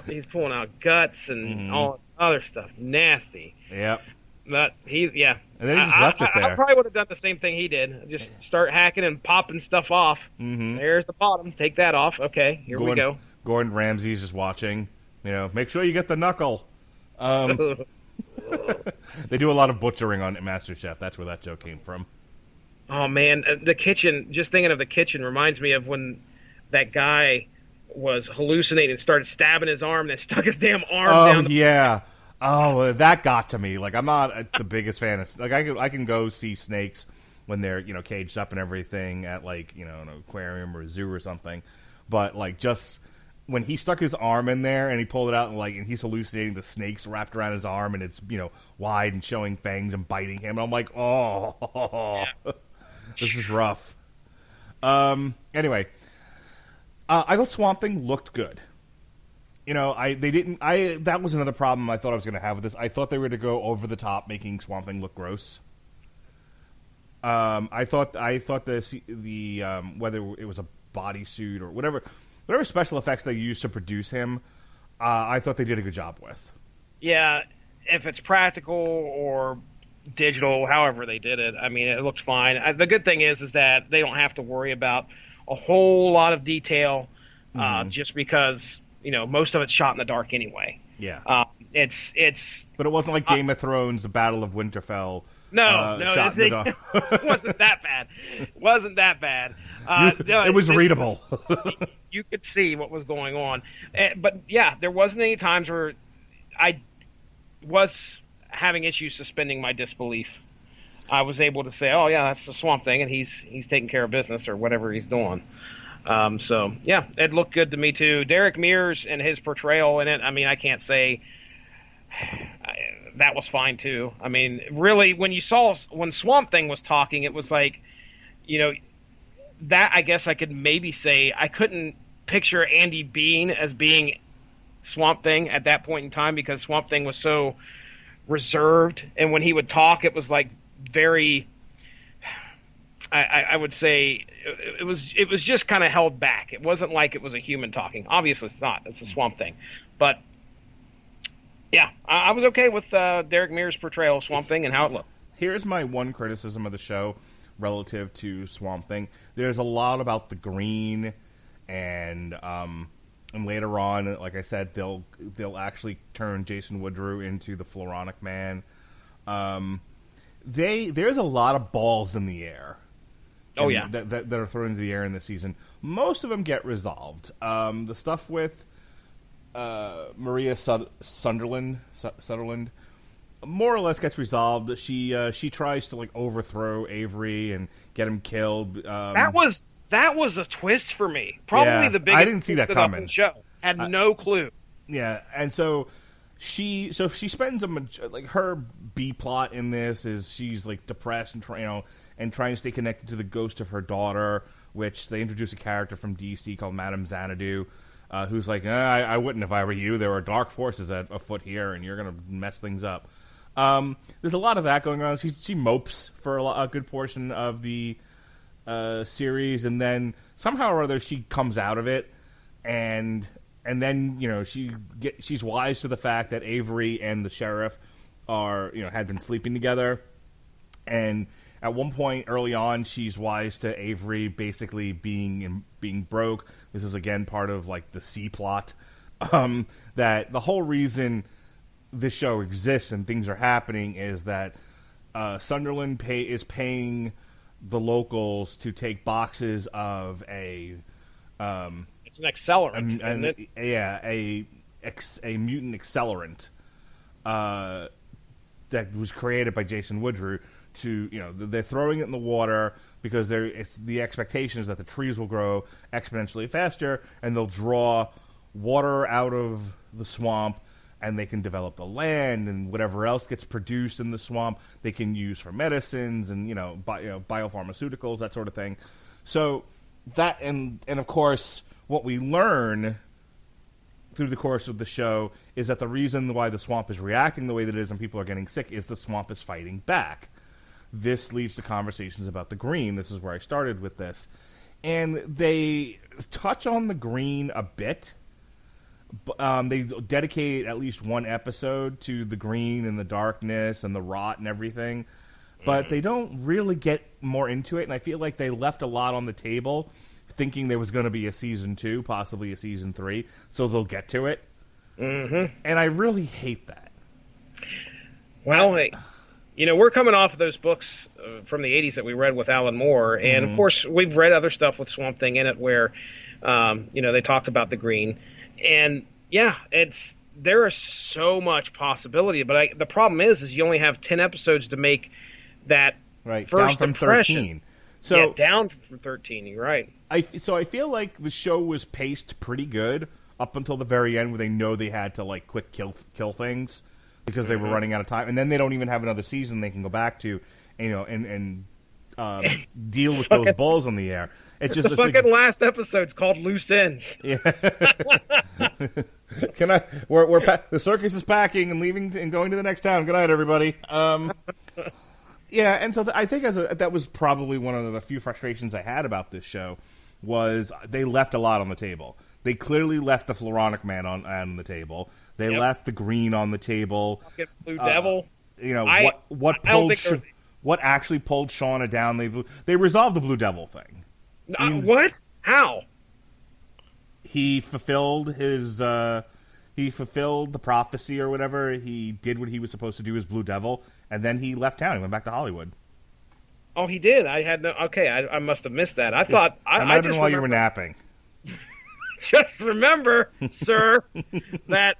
He's pulling out guts and all other stuff, nasty. Yep. But and then he just left it there. I probably would have done the same thing he did. Just start hacking and popping stuff off. Mm-hmm. There's the bottom. Take that off. Okay, here we go. Gordon Ramsay's just watching. Make sure you get the knuckle. They do a lot of butchering on MasterChef. That's where that joke came from. Oh man, the kitchen. Just thinking of the kitchen reminds me of when that guy was hallucinating and started stabbing his arm and stuck his damn arm down. Yeah. Oh, that got to me. I'm not the biggest fan of. I can go see snakes when they're caged up and everything at an aquarium or a zoo or something, but just when he stuck his arm in there and he pulled it out and he's hallucinating the snakes wrapped around his arm and it's wide and showing fangs and biting him, and I'm like, this is rough. Anyway, I thought Swamp Thing looked good. That was another problem I thought I was going to have with this. I thought they were going to go over the top, making Swamp Thing look gross. I thought the whether it was a bodysuit or whatever special effects they used to produce him, I thought they did a good job with. Yeah, if it's practical or digital, however they did it, it looks fine. The good thing is that they don't have to worry about a whole lot of detail. just because most of it's shot in the dark anyway. Yeah. It's But it wasn't like Game of Thrones, the Battle of Winterfell. no, shot in the dark. it wasn't that bad. Wasn't that bad. It was readable. You could see what was going on. But yeah, there wasn't any times where I was having issues suspending my disbelief. I was able to say, "Oh yeah, that's the Swamp Thing, and he's taking care of business or whatever he's doing." So yeah, it looked good to me too. Derek Mears and his portrayal in it. I mean, I can't say that was fine too. I mean, really, when Swamp Thing was talking, it was like, that I guess I could maybe say I couldn't picture Andy Bean as being Swamp Thing at that point in time because Swamp Thing was so reserved, and when he would talk, it was like very. I would say it was just kind of held back. It wasn't like it was a human talking. Obviously, it's not. It's a Swamp Thing, but yeah, I was okay with Derek Mears' portrayal of Swamp Thing and how it looked. Here's my one criticism of the show relative to Swamp Thing. There's a lot about the green, and later on, like I said, they'll actually turn Jason Woodrue into the Floronic Man. There's a lot of balls in the air. Oh yeah, that are thrown into the air in this season. Most of them get resolved. The stuff with Maria Sutherland more or less gets resolved. She tries to overthrow Avery and get him killed. That was a twist for me. Probably the biggest. I didn't see that coming. In the show. Had no clue. Yeah, and so she spends her B plot in this is she's depressed and trying to stay connected to the ghost of her daughter, which they introduce a character from DC called Madame Xanadu, who's like, I wouldn't if I were you. There are dark forces afoot here, and you're going to mess things up. There's a lot of that going on. She mopes for a good portion of the series, and then somehow or other she comes out of it, and then she's wise to the fact that Avery and the sheriff had been sleeping together, and at one point early on she's wise to Avery basically being broke. This is again part of the C plot, that the whole reason this show exists and things are happening is that Sunderland is paying the locals to take boxes of a it's an accelerant, isn't it? Yeah, a mutant accelerant that was created by Jason Woodrue. They're throwing it in the water because the expectation is that the trees will grow exponentially faster and they'll draw water out of the swamp, and they can develop the land, and whatever else gets produced in the swamp they can use for medicines and biopharmaceuticals, that sort of thing. So that and of course what we learn through the course of the show is that the reason why the swamp is reacting the way that it is and people are getting sick is the swamp is fighting back. This leads to conversations about the green. This is where I started with this. And they touch on the green a bit. They dedicate at least one episode to the green and the darkness and the rot and everything. But they don't really get more into it. And I feel like they left a lot on the table thinking there was going to be a season 2, possibly a season 3. So they'll get to it. Mm-hmm. And I really hate that. Well, we're coming off of those books from the 80s that we read with Alan Moore, and of course we've read other stuff with Swamp Thing in it where, they talked about the green, and yeah, there is so much possibility, but the problem is you only have 10 episodes to make that right first down from impression. 13. So yeah, down from 13. You're right. So I feel like the show was paced pretty good up until the very end, where they know they had to quick kill things because they were running out of time, and then they don't even have another season they can go back to, and deal with those balls on the air. The fucking last episode's called Loose Ends. Yeah. The circus is packing and leaving and going to the next town. Good night, everybody. Yeah, and so I think that was probably one of the few frustrations I had about this show was they left a lot on the table. They clearly left the Floronic Man on the table. They left the green on the table. Blue Devil. What actually pulled Shauna down? They resolved the Blue Devil thing. What? How? he fulfilled his he fulfilled the prophecy or whatever. He did what he was supposed to do as Blue Devil, and then he left town. He went back to Hollywood. Oh, he did. I had no. Okay, I must have missed that. I thought That might have been while you were napping. Just remember, sir, that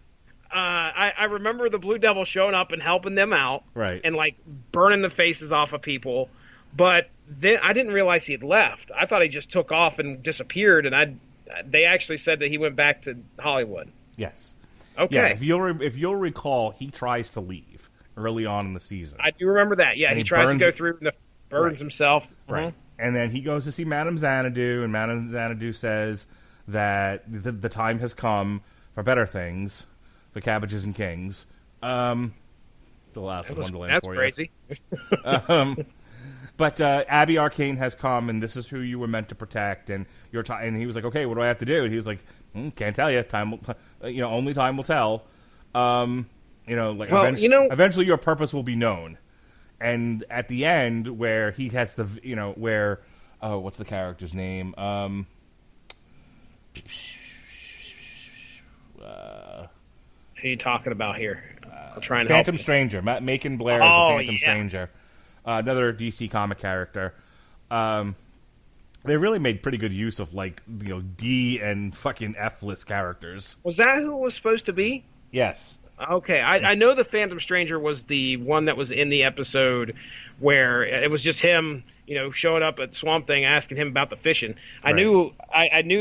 I remember the Blue Devil showing up and helping them out, Right. and like burning the faces off of people. But then I didn't realize he had left. I thought he just took off and disappeared. And they actually said that he went back to Hollywood. Yes. Okay. Yeah, if you'll recall, he tries to leave early on in the season. I do remember that. Yeah, And he he tries burns- to go through and burns Right. himself. Right. And then he goes to see Madame Xanadu, and Madame Xanadu says that the time has come for better things, for cabbages and kings. The last of Wonderland That's for crazy. you. But Abby Arcane has come, and this is who you were meant to protect. And and he was like, "Okay, what do I have to do?" And he was like, "Can't tell you. Time, only time will tell." Eventually your purpose will be known. And at the end, where he has what's the character's name? Who are you talking about here? I'll try and Phantom help you. Stranger. Macon Blair is the Phantom Stranger. Another DC comic character. They really made pretty good use of D and fucking F-list characters. Was that who it was supposed to be? Yes. Okay, I know the Phantom Stranger was the one that was in the episode where it was just him, showing up at Swamp Thing, asking him about the fishing. I knew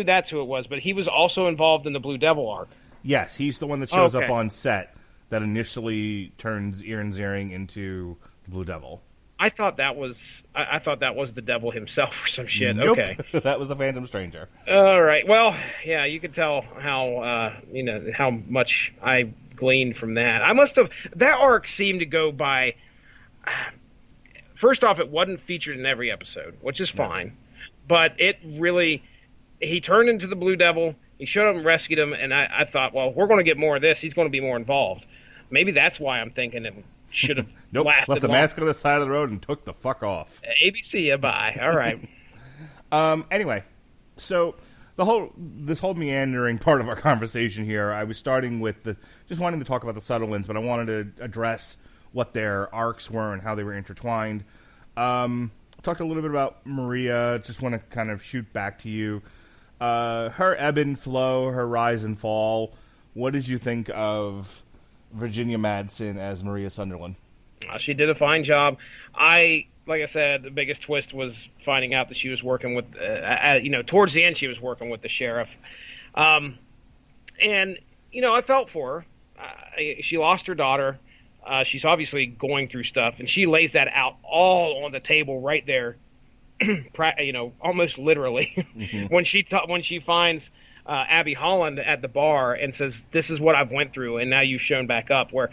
that's who it was, but he was also involved in the Blue Devil arc. Yes, he's the one that shows up on set that initially turns Ian Ziering into the Blue Devil. I thought that was the devil himself or some shit. Nope. Okay, that was the Phantom Stranger. all right. Well, yeah, you could tell how how much I gleaned from that. That arc seemed to go by. First off, it wasn't featured in every episode, which is fine, but it really. He turned into the Blue Devil. He showed up and rescued him, and I thought, well, we're going to get more of this. He's going to be more involved. Maybe that's why I'm thinking it should have Nope, lasted left the long. mask on the side of the road and took the fuck off. ABC, bye. All right. Anyway, so this whole meandering part of our conversation here, I was starting with just wanting to talk about the Sutherlands, but I wanted to address what their arcs were and how they were intertwined. Talked a little bit about Maria. Just want to kind of shoot back to you. Her ebb and flow, her rise and fall. What did you think of Virginia Madsen as Maria Sunderland? She did a fine job. Like I said, the biggest twist was finding out that she was working with, towards the end she was working with the sheriff. And, I felt for her. She lost her daughter. She's obviously going through stuff, and she lays that out all on the table right there, almost literally, when she finds Abby Holland at the bar and says, "This is what I've went through, and now you've shown back up." Where,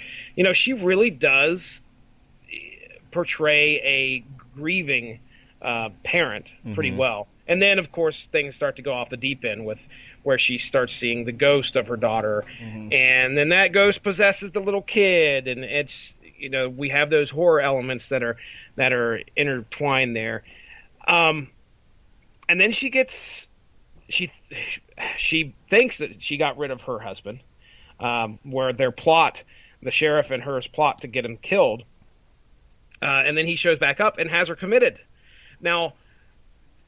she really does portray a grieving parent pretty well. And then, of course, things start to go off the deep end with where she starts seeing the ghost of her daughter, and then that ghost possesses the little kid, and it's we have those horror elements that are intertwined there. And then she thinks that she got rid of her husband, where their plot, the sheriff and hers plot to get him killed, and then he shows back up and has her committed. Now,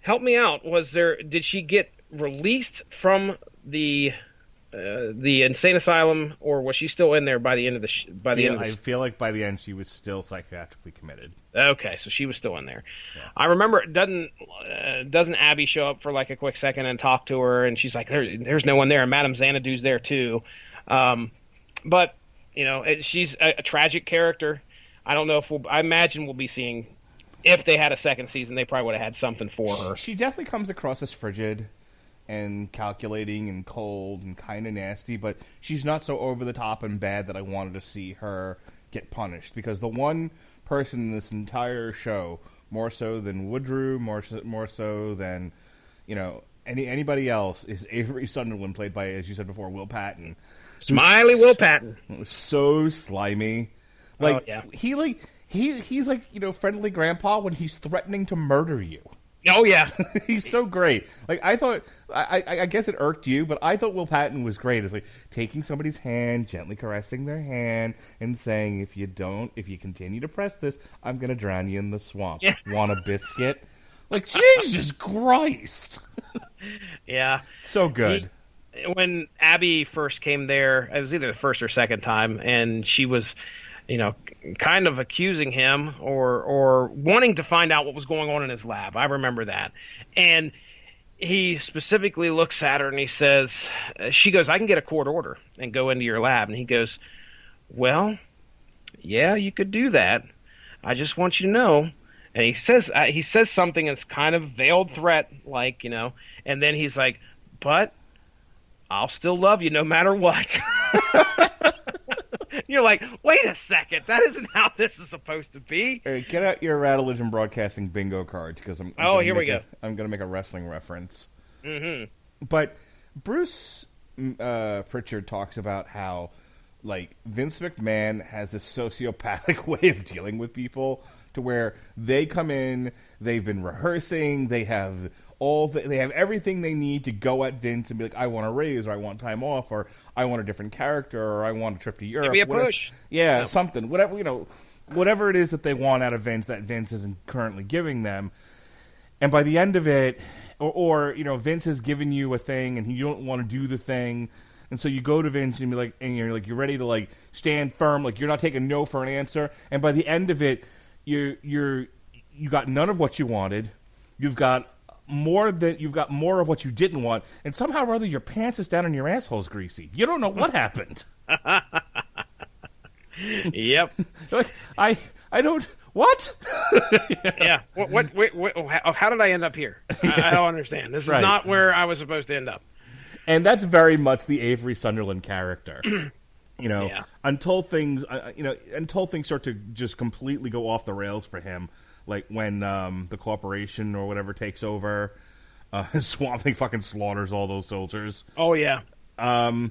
help me out. Did she get released from the insane asylum, or was she still in there by the end of I feel like by the end she was still psychiatrically committed. Okay, so she was still in there. Yeah. I remember doesn't Abby show up for like a quick second and talk to her, and she's like, "There's no one there." And Madame Xanadu's there too, but she's a tragic character. I don't know if I imagine we'll be seeing. If they had a second season, they probably would have had something for her. She definitely comes across as frigid and calculating and cold and kind of nasty, but she's not so over the top and bad that I wanted to see her get punished. Because the one person in this entire show, more so than Woodrue, more so than anybody else, is Avery Sunderland, played by, as you said before, Will Patton. Smiley Will Patton. So slimy. Oh, yeah. He's like friendly grandpa when he's threatening to murder you. Oh yeah, He's so great. Like I thought, I guess it irked you, but I thought Will Patton was great. It's like taking somebody's hand, gently caressing their hand, and saying, if you continue to press this, I'm gonna drown you in the swamp. Yeah. Want a biscuit? Like Jesus Christ. yeah. So good. When Abby first came there, it was either the first or second time, and she was, kind of accusing him or wanting to find out what was going on in his lab. I remember that. And he specifically looks at her and he says, she goes, I can get a court order and go into your lab. And he goes, well, yeah, you could do that. I just want you to know. And he says something that's kind of veiled threat, like, and then he's like, but I'll still love you no matter what. You're like, wait a second, that isn't how this is supposed to be. Hey, get out your Radulich and Broadcasting bingo cards, because I'm here we go. I'm going to make a wrestling reference. Mm-hmm. But Bruce Pritchard talks about how, like, Vince McMahon has this sociopathic way of dealing with people, to where they come in, they've been rehearsing, they have everything they need to go at Vince and be like, I want a raise, or I want time off, or I want a different character, or I want a trip to Europe. Give me a push. Yeah, something. Whatever it is that they want out of Vince that Vince isn't currently giving them. And by the end of it, or Vince has given you a thing and you don't want to do the thing, and so you go to Vince and you're ready to like stand firm, like you're not taking no for an answer. And by the end of it, you got none of what you wanted. You've got more of what you didn't want, and somehow or other your pants is down and your asshole's greasy. You don't know what happened. Yep. Like I don't what? Yeah. What how did I end up here? I don't understand. This is Right. not where I was supposed to end up. And that's very much the Avery Sunderland character. Yeah. Until things start to just completely go off the rails for him, like when the corporation or whatever takes over, Swamp Thing fucking slaughters all those soldiers. Oh yeah. I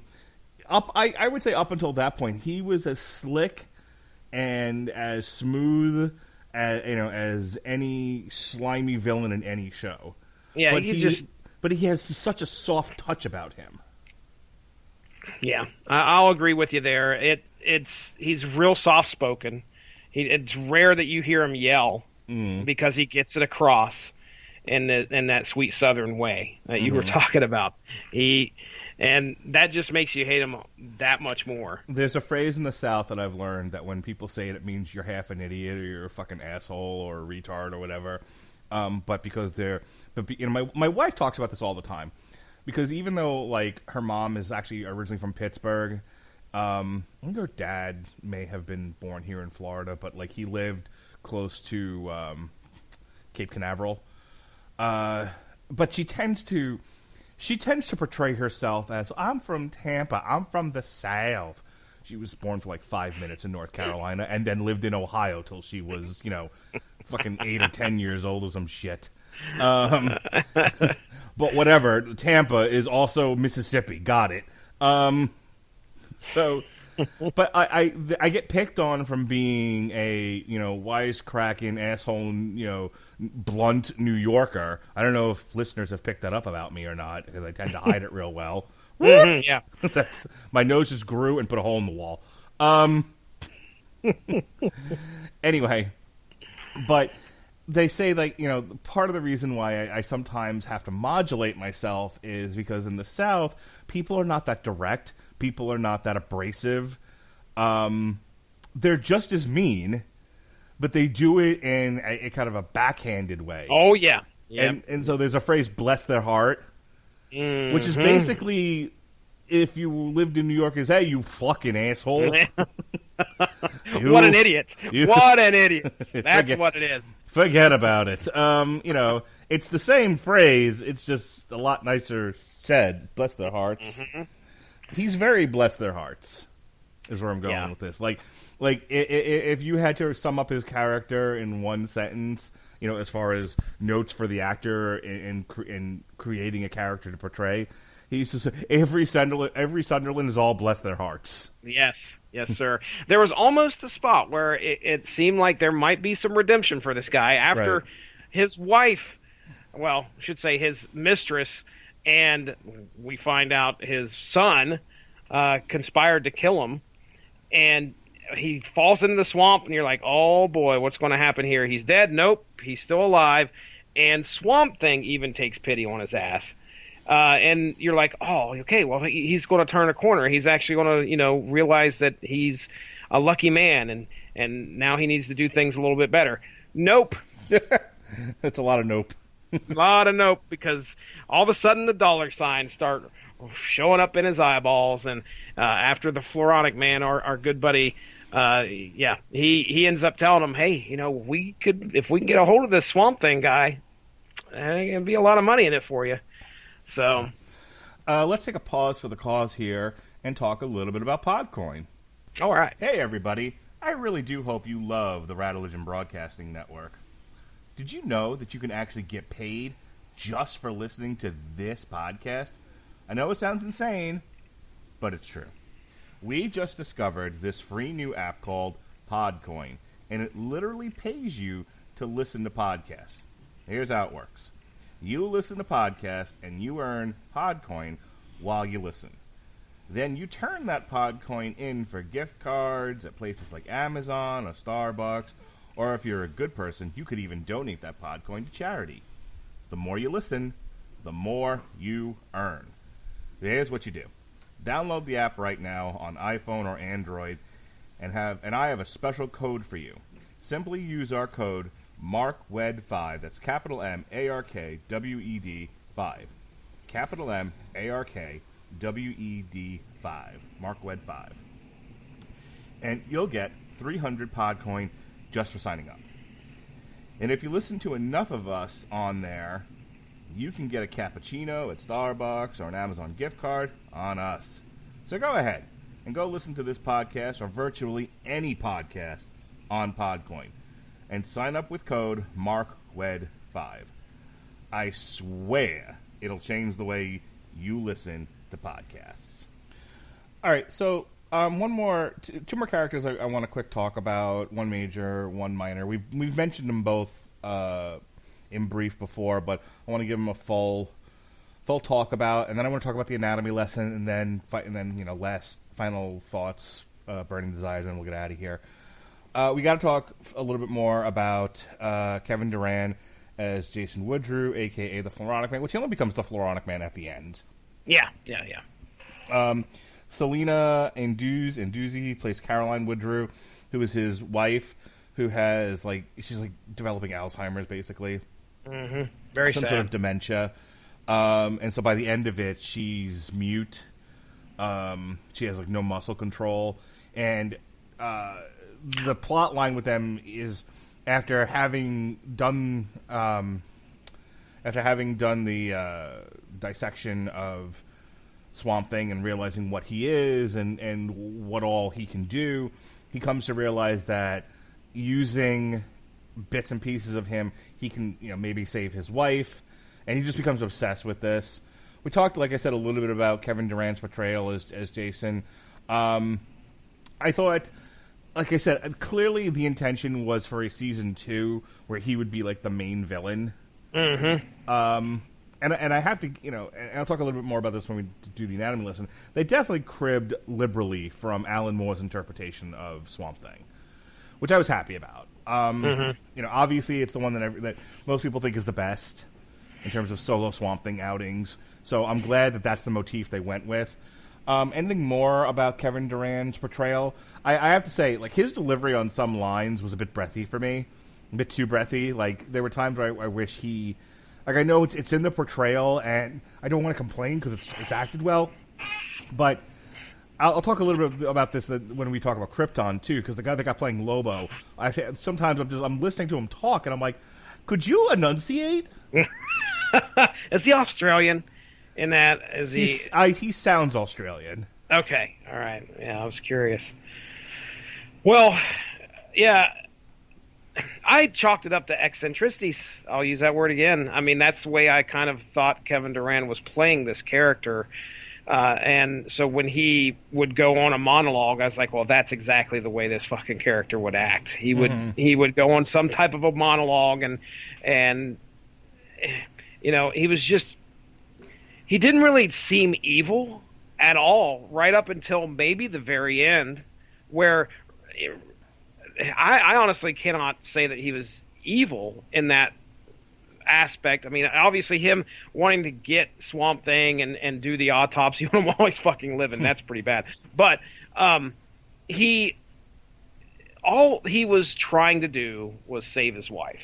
would say up until that point, he was as slick and as smooth as any slimy villain in any show. Yeah, but he has such a soft touch about him. Yeah, I'll agree with you there. He's real soft spoken. It's rare that you hear him yell because he gets it across in that sweet Southern way that you were talking about. And that just makes you hate him that much more. There's a phrase in the South that I've learned that when people say it means you're half an idiot or you're a fucking asshole or a retard or whatever. My wife talks about this all the time. Because even though, like, her mom is actually originally from Pittsburgh, I think her dad may have been born here in Florida, but, like, he lived close to Cape Canaveral. But she tends to portray herself as, I'm from Tampa, I'm from the South. She was born for, like, 5 minutes in North Carolina and then lived in Ohio till she was, fucking 8 or 10 years old or some shit. But whatever, Tampa is also Mississippi. Got it. But I get picked on from being a wisecracking asshole, blunt New Yorker. I don't know if listeners have picked that up about me or not, because I tend to hide it real well. Yeah. That's my nose just grew and put a hole in the wall. Anyway, but they say, like, part of the reason why I sometimes have to modulate myself is because in the South, people are not that direct. People are not that abrasive. They're just as mean, but they do it in a kind of a backhanded way. Oh, yeah. Yep. And so there's a phrase, bless their heart, which is basically, if you lived in New York, is, hey, you fucking asshole. What an idiot. What an idiot. That's what it is. Forget about it. It's the same phrase. It's just a lot nicer said. Bless their hearts. Mm-hmm. He's very bless their hearts, is where I'm going with this. Like if you had to sum up his character in one sentence, as far as notes for the actor in creating a character to portray, he's just every Sunderland is all bless their hearts. Yes, sir. There was almost a spot where it seemed like there might be some redemption for this guy after his wife well, I should say his mistress, and we find out his son conspired to kill him, and he falls into the swamp, and you're like, oh boy, what's going to happen here? He's dead? Nope, he's still alive, and Swamp Thing even takes pity on his ass. And you're like, oh, okay, well, he's going to turn a corner. He's actually going to, realize that he's a lucky man, and now he needs to do things a little bit better. Nope. That's a lot of nope. A lot of nope, because all of a sudden the dollar signs start showing up in his eyeballs, and after the Floronic Man, our good buddy, he ends up telling him, hey, if we can get a hold of this Swamp Thing guy, there'll be a lot of money in it for you. So, let's take a pause for the cause here and talk a little bit about Podcoin. All right. Hey, everybody. I really do hope you love the Radulich Broadcasting Network. Did you know that you can actually get paid just for listening to this podcast? I know it sounds insane, but it's true. We just discovered this free new app called Podcoin, and it literally pays you to listen to podcasts. Here's how it works. You listen to podcasts, and you earn Podcoin while you listen. Then you turn that Podcoin in for gift cards at places like Amazon or Starbucks, or if you're a good person, you could even donate that Podcoin to charity. The more you listen, the more you earn. Here's what you do. Download the app right now on iPhone or Android, and I have a special code for you. Simply use our code MARKWED5. That's capital MARKWED 5. Capital MARKWED 5. MARKWED 5. And you'll get 300 Podcoin just for signing up. And if you listen to enough of us on there, you can get a cappuccino at Starbucks or an Amazon gift card on us. So go ahead and go listen to this podcast or virtually any podcast on Podcoin. And sign up with code MARKWED5. I swear it'll change the way you listen to podcasts. All right, so two more characters I want to quick talk about. One major, one minor. We've mentioned them both in brief before, but I want to give them a full talk about, and then I want to talk about the anatomy lesson, and then last final thoughts, burning desires, and we'll get out of here. We got to talk a little bit more about Kevin Durant as Jason Woodrue, a.k.a. the Floronic Man, which he only becomes the Floronic Man at the end. Yeah. Selena Anduzzi plays Caroline Woodrue, who is his wife, who has, she's developing Alzheimer's, basically. Mm-hmm. Very Some sad. sort of dementia. And so by the end of it, she's mute. She has, no muscle control. And the plot line with them is after having done the dissection of Swamp Thing and realizing what he is and what all he can do, he comes to realize that using bits and pieces of him, he can maybe save his wife, and he just becomes obsessed with this. We talked, like I said, a little bit about Kevin Durant's portrayal as Jason. I thought, like I said, clearly the intention was for a season 2 where he would be the main villain. Mm-hmm. And I have to, and I'll talk a little bit more about this when we do the anatomy lesson. They definitely cribbed liberally from Alan Moore's interpretation of Swamp Thing, which I was happy about. Obviously it's the one that most people think is the best in terms of solo Swamp Thing outings. So I'm glad that that's the motif they went with. Anything more about Kevin Durant's portrayal? I have to say, his delivery on some lines was a bit breathy for me, a bit too breathy. There were times where I wish he. I know it's in the portrayal, and I don't want to complain because it's acted well, but I'll talk a little bit about this when we talk about Krypton too, because the guy that got playing Lobo, sometimes I'm listening to him talk, and I'm like, could you enunciate? Is he Australian in that? Is he? He sounds Australian. Okay, all right. Yeah, I was curious. Well, yeah. I chalked it up to eccentricities. I'll use that word again. I mean, that's the way I kind of thought Kevin Durant was playing this character. And so when he would go on a monologue, I was like, well, that's exactly the way this fucking character would act. He would go on some type of a monologue, and he was just, he didn't really seem evil at all right up until maybe the very end, where I honestly cannot say that he was evil in that aspect. I mean, obviously him wanting to get Swamp Thing and do the autopsy on him while he's fucking living, that's pretty bad. But all he was trying to do was save his wife.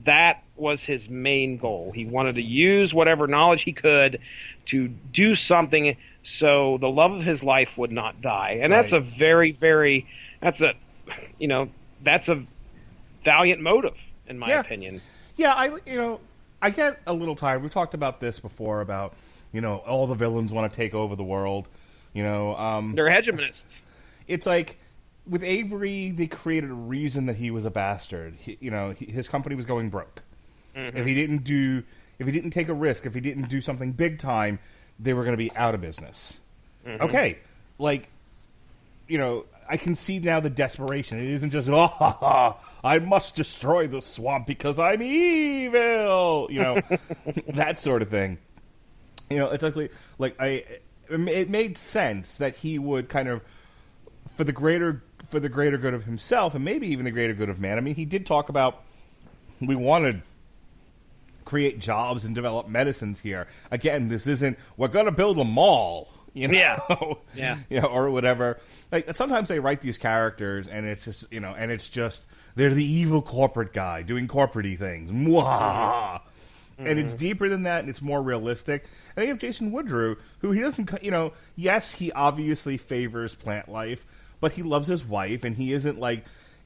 That was his main goal. He wanted to use whatever knowledge he could to do something so the love of his life would not die. And that's a very, very, that's a valiant motive, in my opinion. Yeah, I get a little tired. We've talked about this before about, all the villains want to take over the world. They're hegemonists. It's like with Avery, they created a reason that he was a bastard. His company was going broke. Mm-hmm. If he didn't take a risk, if he didn't do something big time, they were going to be out of business. Mm-hmm. Okay, I can see now the desperation. It isn't just, I must destroy the swamp because I'm evil. That sort of thing. It's it made sense that he would kind of, for the greater good of himself and maybe even the greater good of man. I mean, he did talk about we want to create jobs and develop medicines here. Again, this isn't, we're going to build a mall. Yeah. Or whatever. Like sometimes they write these characters, and it's just they're the evil corporate guy doing corporate-y things. Mwah! Mm-hmm. And it's deeper than that, and it's more realistic. And then you have Jason Woodrue, who he doesn't, yes, he obviously favors plant life, but he loves his wife, and he isn't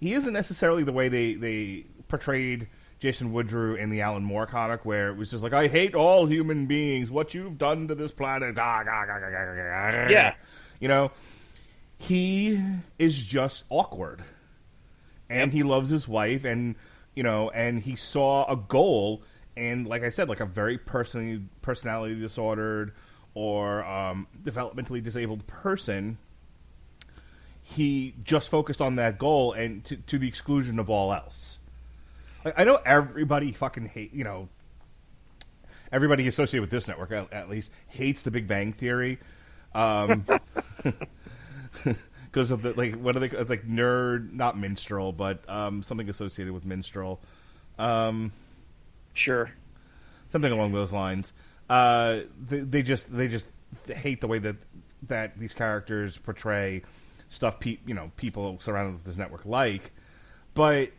necessarily the way they portrayed Jason Woodrue in the Alan Moore comic, where it was just like, I hate all human beings, what you've done to this planet. Yeah. He is just awkward. And he loves his wife, and he saw a goal, and like I said, like a very personality disordered or developmentally disabled person, he just focused on that goal and to the exclusion of all else. Like, I know everybody fucking everybody associated with this network, at least, hates the Big Bang Theory. Because of the, what are they, it's like nerd, not minstrel, but something associated with minstrel. Sure. Something along those lines. They just hate the way that these characters portray stuff people surrounded with this network like. But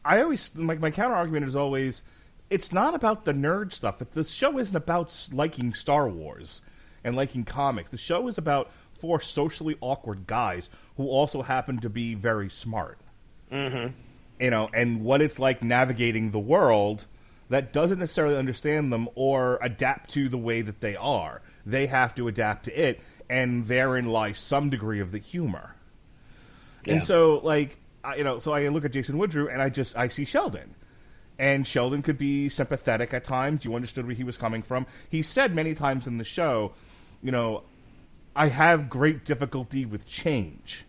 I always, my counter argument is always, it's not about the nerd stuff. The show isn't about liking Star Wars and liking comics. The show is about 4 socially awkward guys who also happen to be very smart. Mm-hmm. And what it's like navigating the world that doesn't necessarily understand them or adapt to the way that they are. They have to adapt to it, and therein lies some degree of the humor. Yeah. And so, so I look at Jason Woodrue, and I see Sheldon. And Sheldon could be sympathetic at times. You understood where he was coming from. He said many times in the show, I have great difficulty with change.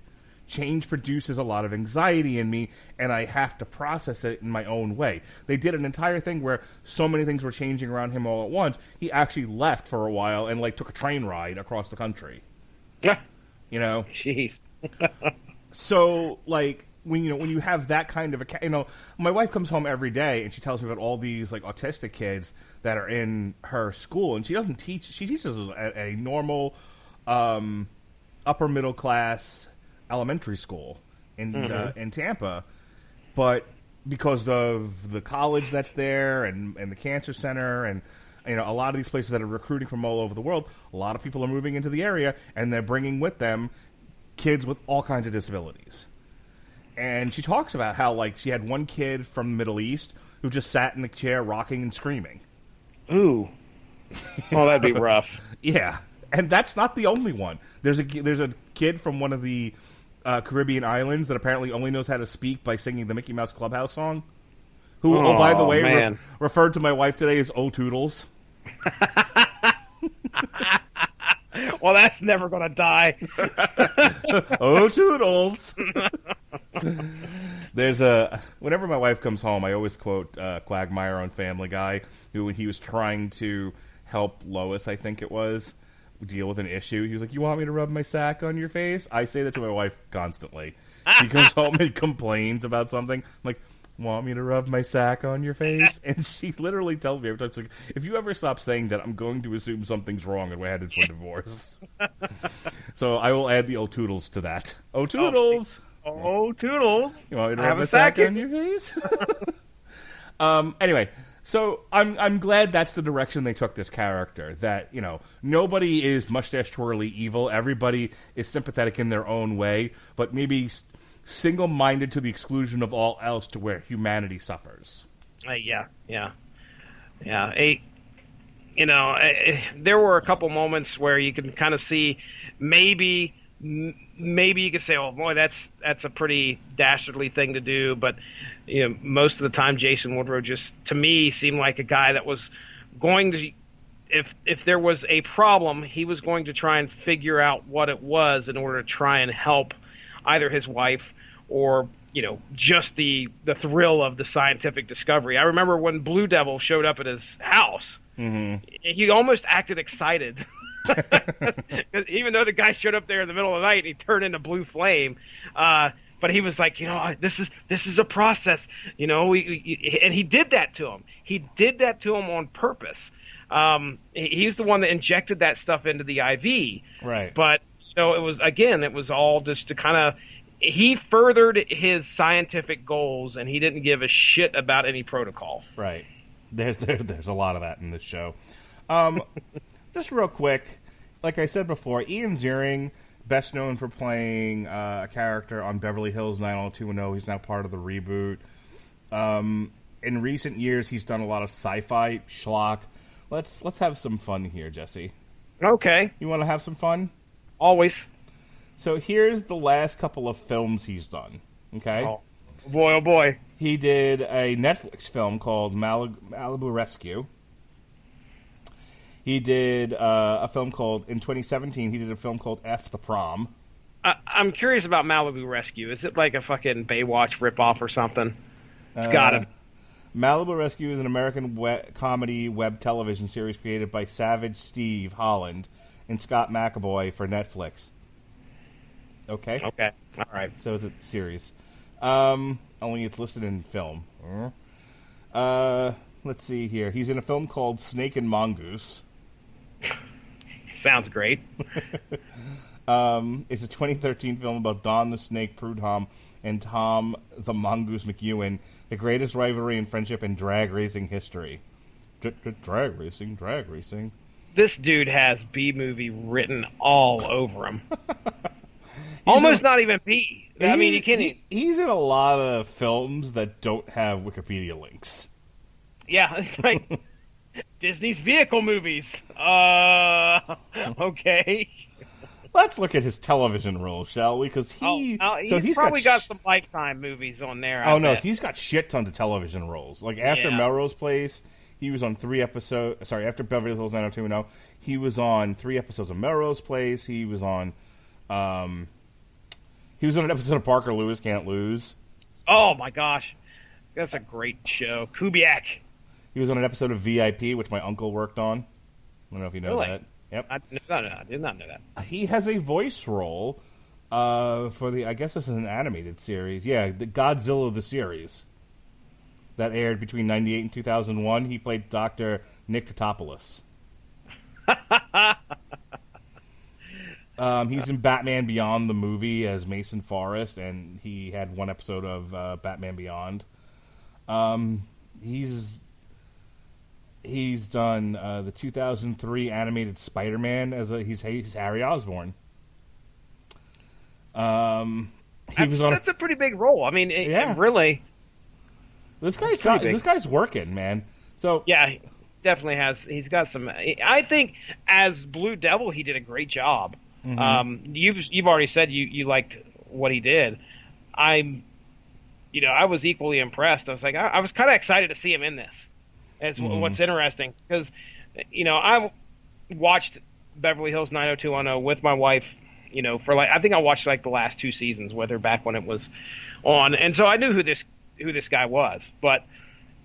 Change produces a lot of anxiety in me, and I have to process it in my own way. They did an entire thing where so many things were changing around him all at once, he actually left for a while and, took a train ride across the country. Yeah. Jeez. So, when you have that kind of my wife comes home every day and she tells me about all these autistic kids that are in her school, and she doesn't teach. She teaches at a normal upper middle class elementary school in Tampa, but because of the college that's there and the cancer center and a lot of these places that are recruiting from all over the world, a lot of people are moving into the area, and they're bringing with them kids with all kinds of disabilities. And she talks about how, she had one kid from the Middle East who just sat in the chair rocking and screaming. Ooh. Oh, that'd be rough. Yeah. And that's not the only one. There's a kid from one of the Caribbean islands that apparently only knows how to speak by singing the Mickey Mouse Clubhouse song. Who, by the way, referred to my wife today as "Oh Toodles." Well, that's never going to die. Oh Toodles. There's whenever my wife comes home, I always quote Quagmire on Family Guy, who, when he was trying to help Lois, I think it was, deal with an issue, he was like, "You want me to rub my sack on your face?" I say that to my wife constantly. She comes home and complains about something. I'm like, "Want me to rub my sack on your face?" And she literally tells me every time, she's like, "If you ever stop saying that, I'm going to assume something's wrong and we're headed for divorce." So I will add the "oh toodles" to that. Oh toodles! Oh, toodles! You want me to rub my sack on your face? Anyway, so I'm glad that's the direction they took this character. That, you know, nobody is mustache twirly evil. Everybody is sympathetic in their own way, but maybe single-minded to the exclusion of all else, to where humanity suffers. Yeah. There were a couple moments where you can kind of see maybe you could say, "Oh boy, that's a pretty dastardly thing to do," but you know, most of the time, Jason Woodrow just, to me, seemed like a guy that was going to, if there was a problem, he was going to try and figure out what it was in order to try and help either his wife or, you know, just the thrill of the scientific discovery. I remember when Blue Devil showed up at his house, he almost acted excited. Even though the guy showed up there in the middle of the night and he turned into blue flame, but he was like, you know, this is a process, you know, and he did that to him. He did that to him on purpose. He's the one that injected that stuff into the IV. Right. But, you know, it was all just to kind of, he furthered his scientific goals and he didn't give a shit about any protocol. Right. There's a lot of that in this show. Just real quick, like I said before, Ian Ziering, best known for playing a character on Beverly Hills 90210. He's now part of the reboot. In recent years, he's done a lot of sci-fi schlock. Let's have some fun here, Jesse. Okay. You want to have some fun? Always. So here's the last couple of films he's done. Okay. Oh boy, oh boy. He did a Netflix film called Malibu Rescue. He did a film called, in 2017, he did a film called F the Prom. I'm curious about Malibu Rescue. Is it like a fucking Baywatch ripoff or something? It's gotta be. Malibu Rescue is an American comedy web television series created by Savage Steve Holland and Scott McAvoy for Netflix. Okay? Okay. All right. So it's a series. Only it's listed in film. Let's see here. He's in a film called Snake and Mongoose. Sounds great. It's a 2013 film about Don the Snake Prudhomme and Tom the Mongoose McEwen, the greatest rivalry in friendship in drag racing history. Drag racing. This dude has B-movie written all over him. Almost not even B. I mean, you can't. He's in a lot of films that don't have Wikipedia links. Yeah, it's like Disney's vehicle movies. Okay. Let's look at his television roles, shall we? Because he's probably got some Lifetime movies on there. No, he's got shit tons of television roles. Like after Melrose Place, he was on 3 episodes. Sorry, after Beverly Hills 90210, he was on 3 episodes of Melrose Place. He was on an episode of Parker Lewis Can't Lose. Oh my gosh, that's a great show. Kubiak. He was on an episode of VIP, which my uncle worked on. I don't know if you know that. Yep. I did not know that. He has a voice role for I guess this is an animated series. Yeah, the Godzilla the series that aired between 1998 and 2001. He played Dr. Nick Totopoulos. He's in Batman Beyond the movie as Mason Forrest, and he had 1 episode of Batman Beyond. He's done the 2003 animated Spider-Man as he's Harry Osborn. That's a pretty big role. I mean, really. This guy's working, man. So yeah, he definitely has. He's got some. I think as Blue Devil, he did a great job. Mm-hmm. You've already said you liked what he did. I was equally impressed. I was like, I was kind of excited to see him in this. It's what's interesting because, I watched Beverly Hills 90210 with my wife, for I think I watched the last 2 seasons with her back when it was on, and so I knew who this who this guy was. But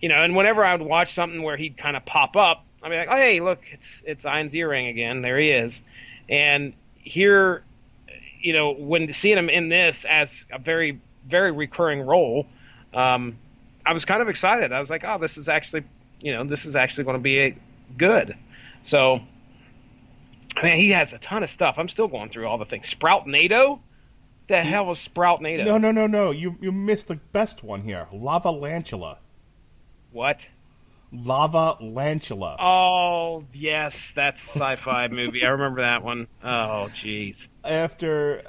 and whenever I would watch something where he'd kind of pop up, I'd be like, oh, hey, look, it's Ian Ziering again. There he is. And here, when seeing him in this as a very, very recurring role, I was kind of excited. I was like, oh, this is actually going to be good. So, he has a ton of stuff. I'm still going through all the things. Sprout-nado? The hell was Sprout-nado? No. You missed the best one here. Lava Lantula. What? Lava Lantula. Oh, yes, that's a sci-fi movie. I remember that one. Oh, jeez. After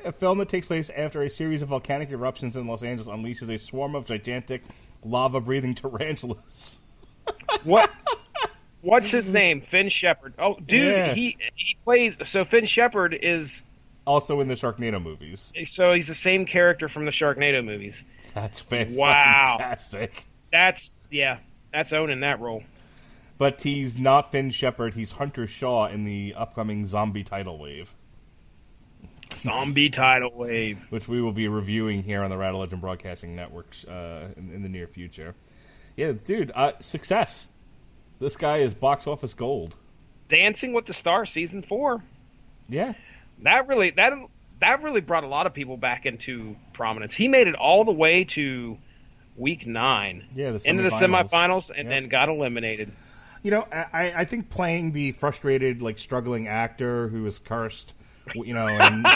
a film that takes place after a series of volcanic eruptions in Los Angeles unleashes a swarm of gigantic lava-breathing tarantulas. What? What's his name? Finn Shepard. Oh, dude, yeah. he plays. So Finn Shepard is also in the Sharknado movies. So he's the same character from the Sharknado movies. That's wow. Fantastic. That's owning that role. But he's not Finn Shepard. He's Hunter Shaw in the upcoming zombie tidal wave. Zombie tidal wave, which we will be reviewing here on the Rattle Legend Broadcasting Network in the near future. Yeah, dude, success. This guy is box office gold. Dancing with the Stars season 4. Yeah, that really brought a lot of people back into prominence. He made it all the way to week 9. Yeah, into the semifinals, and then got eliminated. I think playing the frustrated, struggling actor who is cursed, and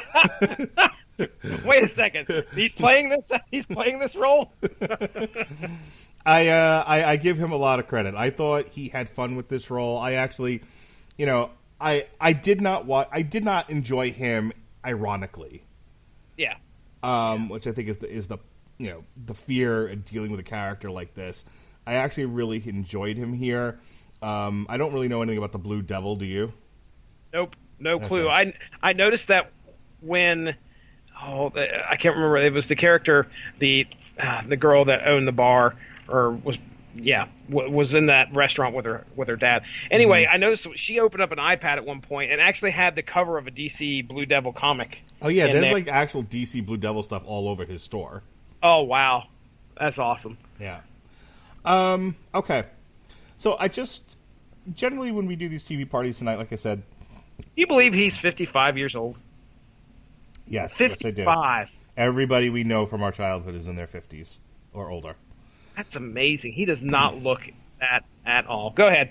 wait a second, he's playing this role. I give him a lot of credit. I thought he had fun with this role. I actually, I did not enjoy him ironically. Yeah. Which I think is the the fear of dealing with a character like this. I actually really enjoyed him here. I don't really know anything about the Blue Devil. Do you? Nope, no clue. I noticed that when I can't remember. It was the character, the girl that owned the bar, or was in that restaurant with her dad. Anyway, I noticed she opened up an iPad at one point and actually had the cover of a DC Blue Devil comic. Oh yeah, there's actual DC Blue Devil stuff all over his store. Oh wow, that's awesome. Yeah. Okay. So I just generally when we do these TV parties tonight, like I said, you believe he's 55 years old? Yes, 55. Yes, I do. Everybody we know from our childhood is in their 50s or older. That's amazing. He does not look that at all. Go ahead.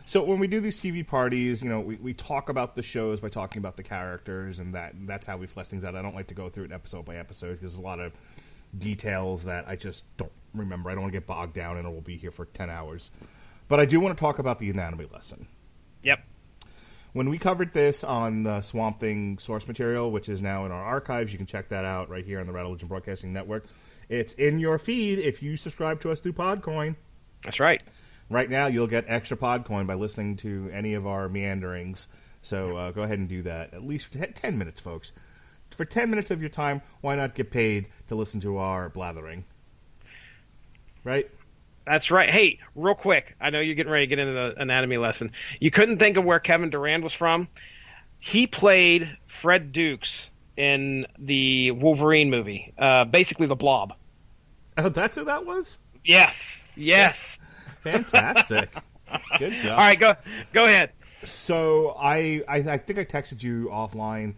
So when we do these TV parties, we talk about the shows by talking about the characters, and that's how we flesh things out. I don't like to go through it episode by episode because there's a lot of details that I just don't remember. I don't want to get bogged down, and we'll be here for 10 hours. But I do want to talk about the anatomy lesson. Yep. When we covered this on the Swamp Thing source material, which is now in our archives, you can check that out right here on the Rattle Legend Broadcasting Network. It's in your feed if you subscribe to us through Podcoin. That's right. Right now, you'll get extra Podcoin by listening to any of our meanderings. So go ahead and do that. At least for 10 minutes, folks. For 10 minutes of your time, why not get paid to listen to our blathering? Right? That's right. Hey, real quick, I know you're getting ready to get into the anatomy lesson. You couldn't think of where Kevin Durand was from? He played Fred Dukes in the Wolverine movie, basically the Blob. Oh, that's who that was? Yes. Fantastic. Good job. All right, go ahead. So I think I texted you offline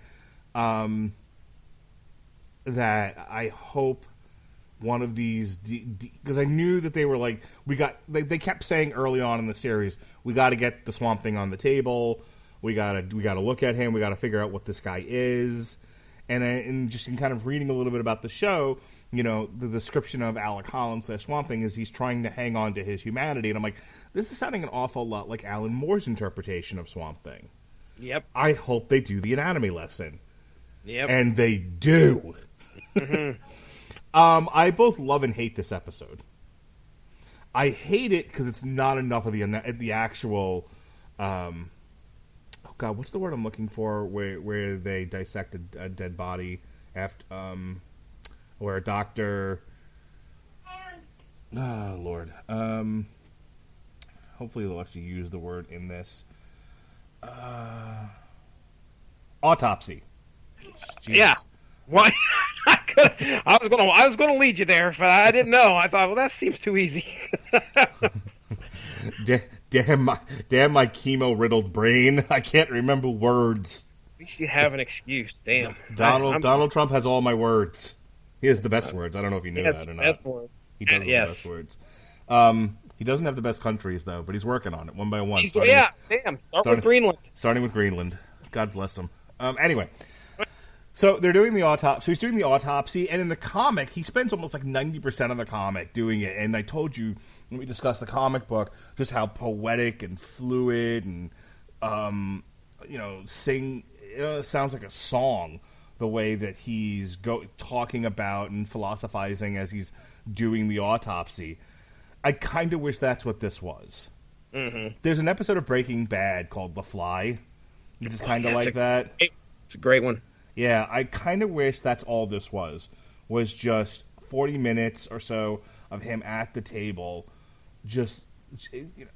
that I hope one of these, because I knew that they were they kept saying early on in the series, we got to get the Swamp Thing on the table. We got to look at him. We got to figure out what this guy is. And just in kind of reading a little bit about the show, the description of Alec Holland / Swamp Thing is he's trying to hang on to his humanity. And I'm like, this is sounding an awful lot like Alan Moore's interpretation of Swamp Thing. Yep. I hope they do the anatomy lesson. Yep. And they do. Mm-hmm. I both love and hate this episode. I hate it because it's not enough of the actual... oh God, what's the word I'm looking for? Where they dissect a dead body after, where a doctor. Oh Lord. Hopefully they'll actually use the word in this. Autopsy. Jesus. Yeah. Why? I was gonna lead you there, but I didn't know. I thought, well, that seems too easy. Damn my chemo riddled brain! I can't remember words. At least you have an excuse. Damn. Donald Trump has all my words. He has the best words. I don't know if you knew that or not. Best words. He does have the best words. He doesn't have the best countries though, but he's working on it one by one. Start with Greenland. Starting with Greenland. God bless him. Anyway. So they're doing the autopsy. So he's doing the autopsy, and in the comic, he spends almost like 90% of the comic doing it. And I told you when we discussed the comic book just how poetic and fluid and sounds like a song the way that he's talking about and philosophizing as he's doing the autopsy. I kind of wish that's what this was. Mm-hmm. There's an episode of Breaking Bad called The Fly, which is kind of like that. It's a great one. Yeah, I kind of wish that's all this was just 40 minutes or so of him at the table.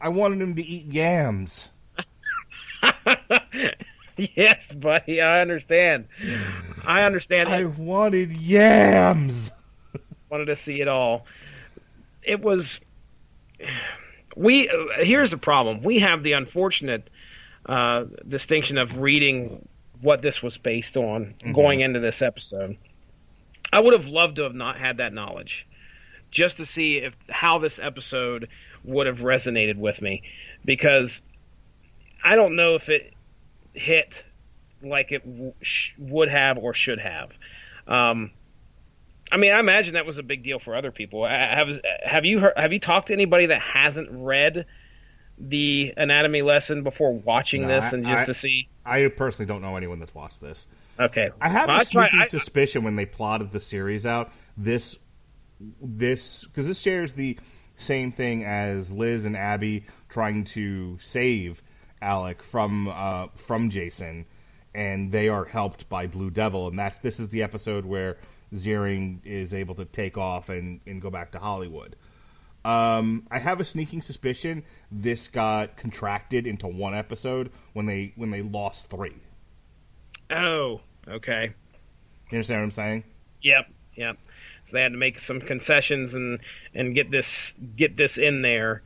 I wanted him to eat yams. Yes, buddy, I understand. I wanted yams. Wanted to see it all. It was... Here's the problem. We have the unfortunate distinction of reading what this was based on going into this episode. I would have loved to have not had that knowledge, just to see how this episode would have resonated with me, because I don't know if it hit like it would have or should have. I imagine that was a big deal for other people. Have you talked to anybody that hasn't read the anatomy lesson before watching this to see? I personally don't know anyone that's watched this. Okay. I have a sneaking suspicion when they plotted the series out, this because this shares the same thing as Liz and Abby trying to save Alec from Jason, and they are helped by Blue Devil, and this is the episode where Ziering is able to take off and go back to Hollywood. I have a sneaking suspicion this got contracted into one episode when they lost 3. Oh, okay. You understand what I'm saying? Yep. So they had to make some concessions and get this in there,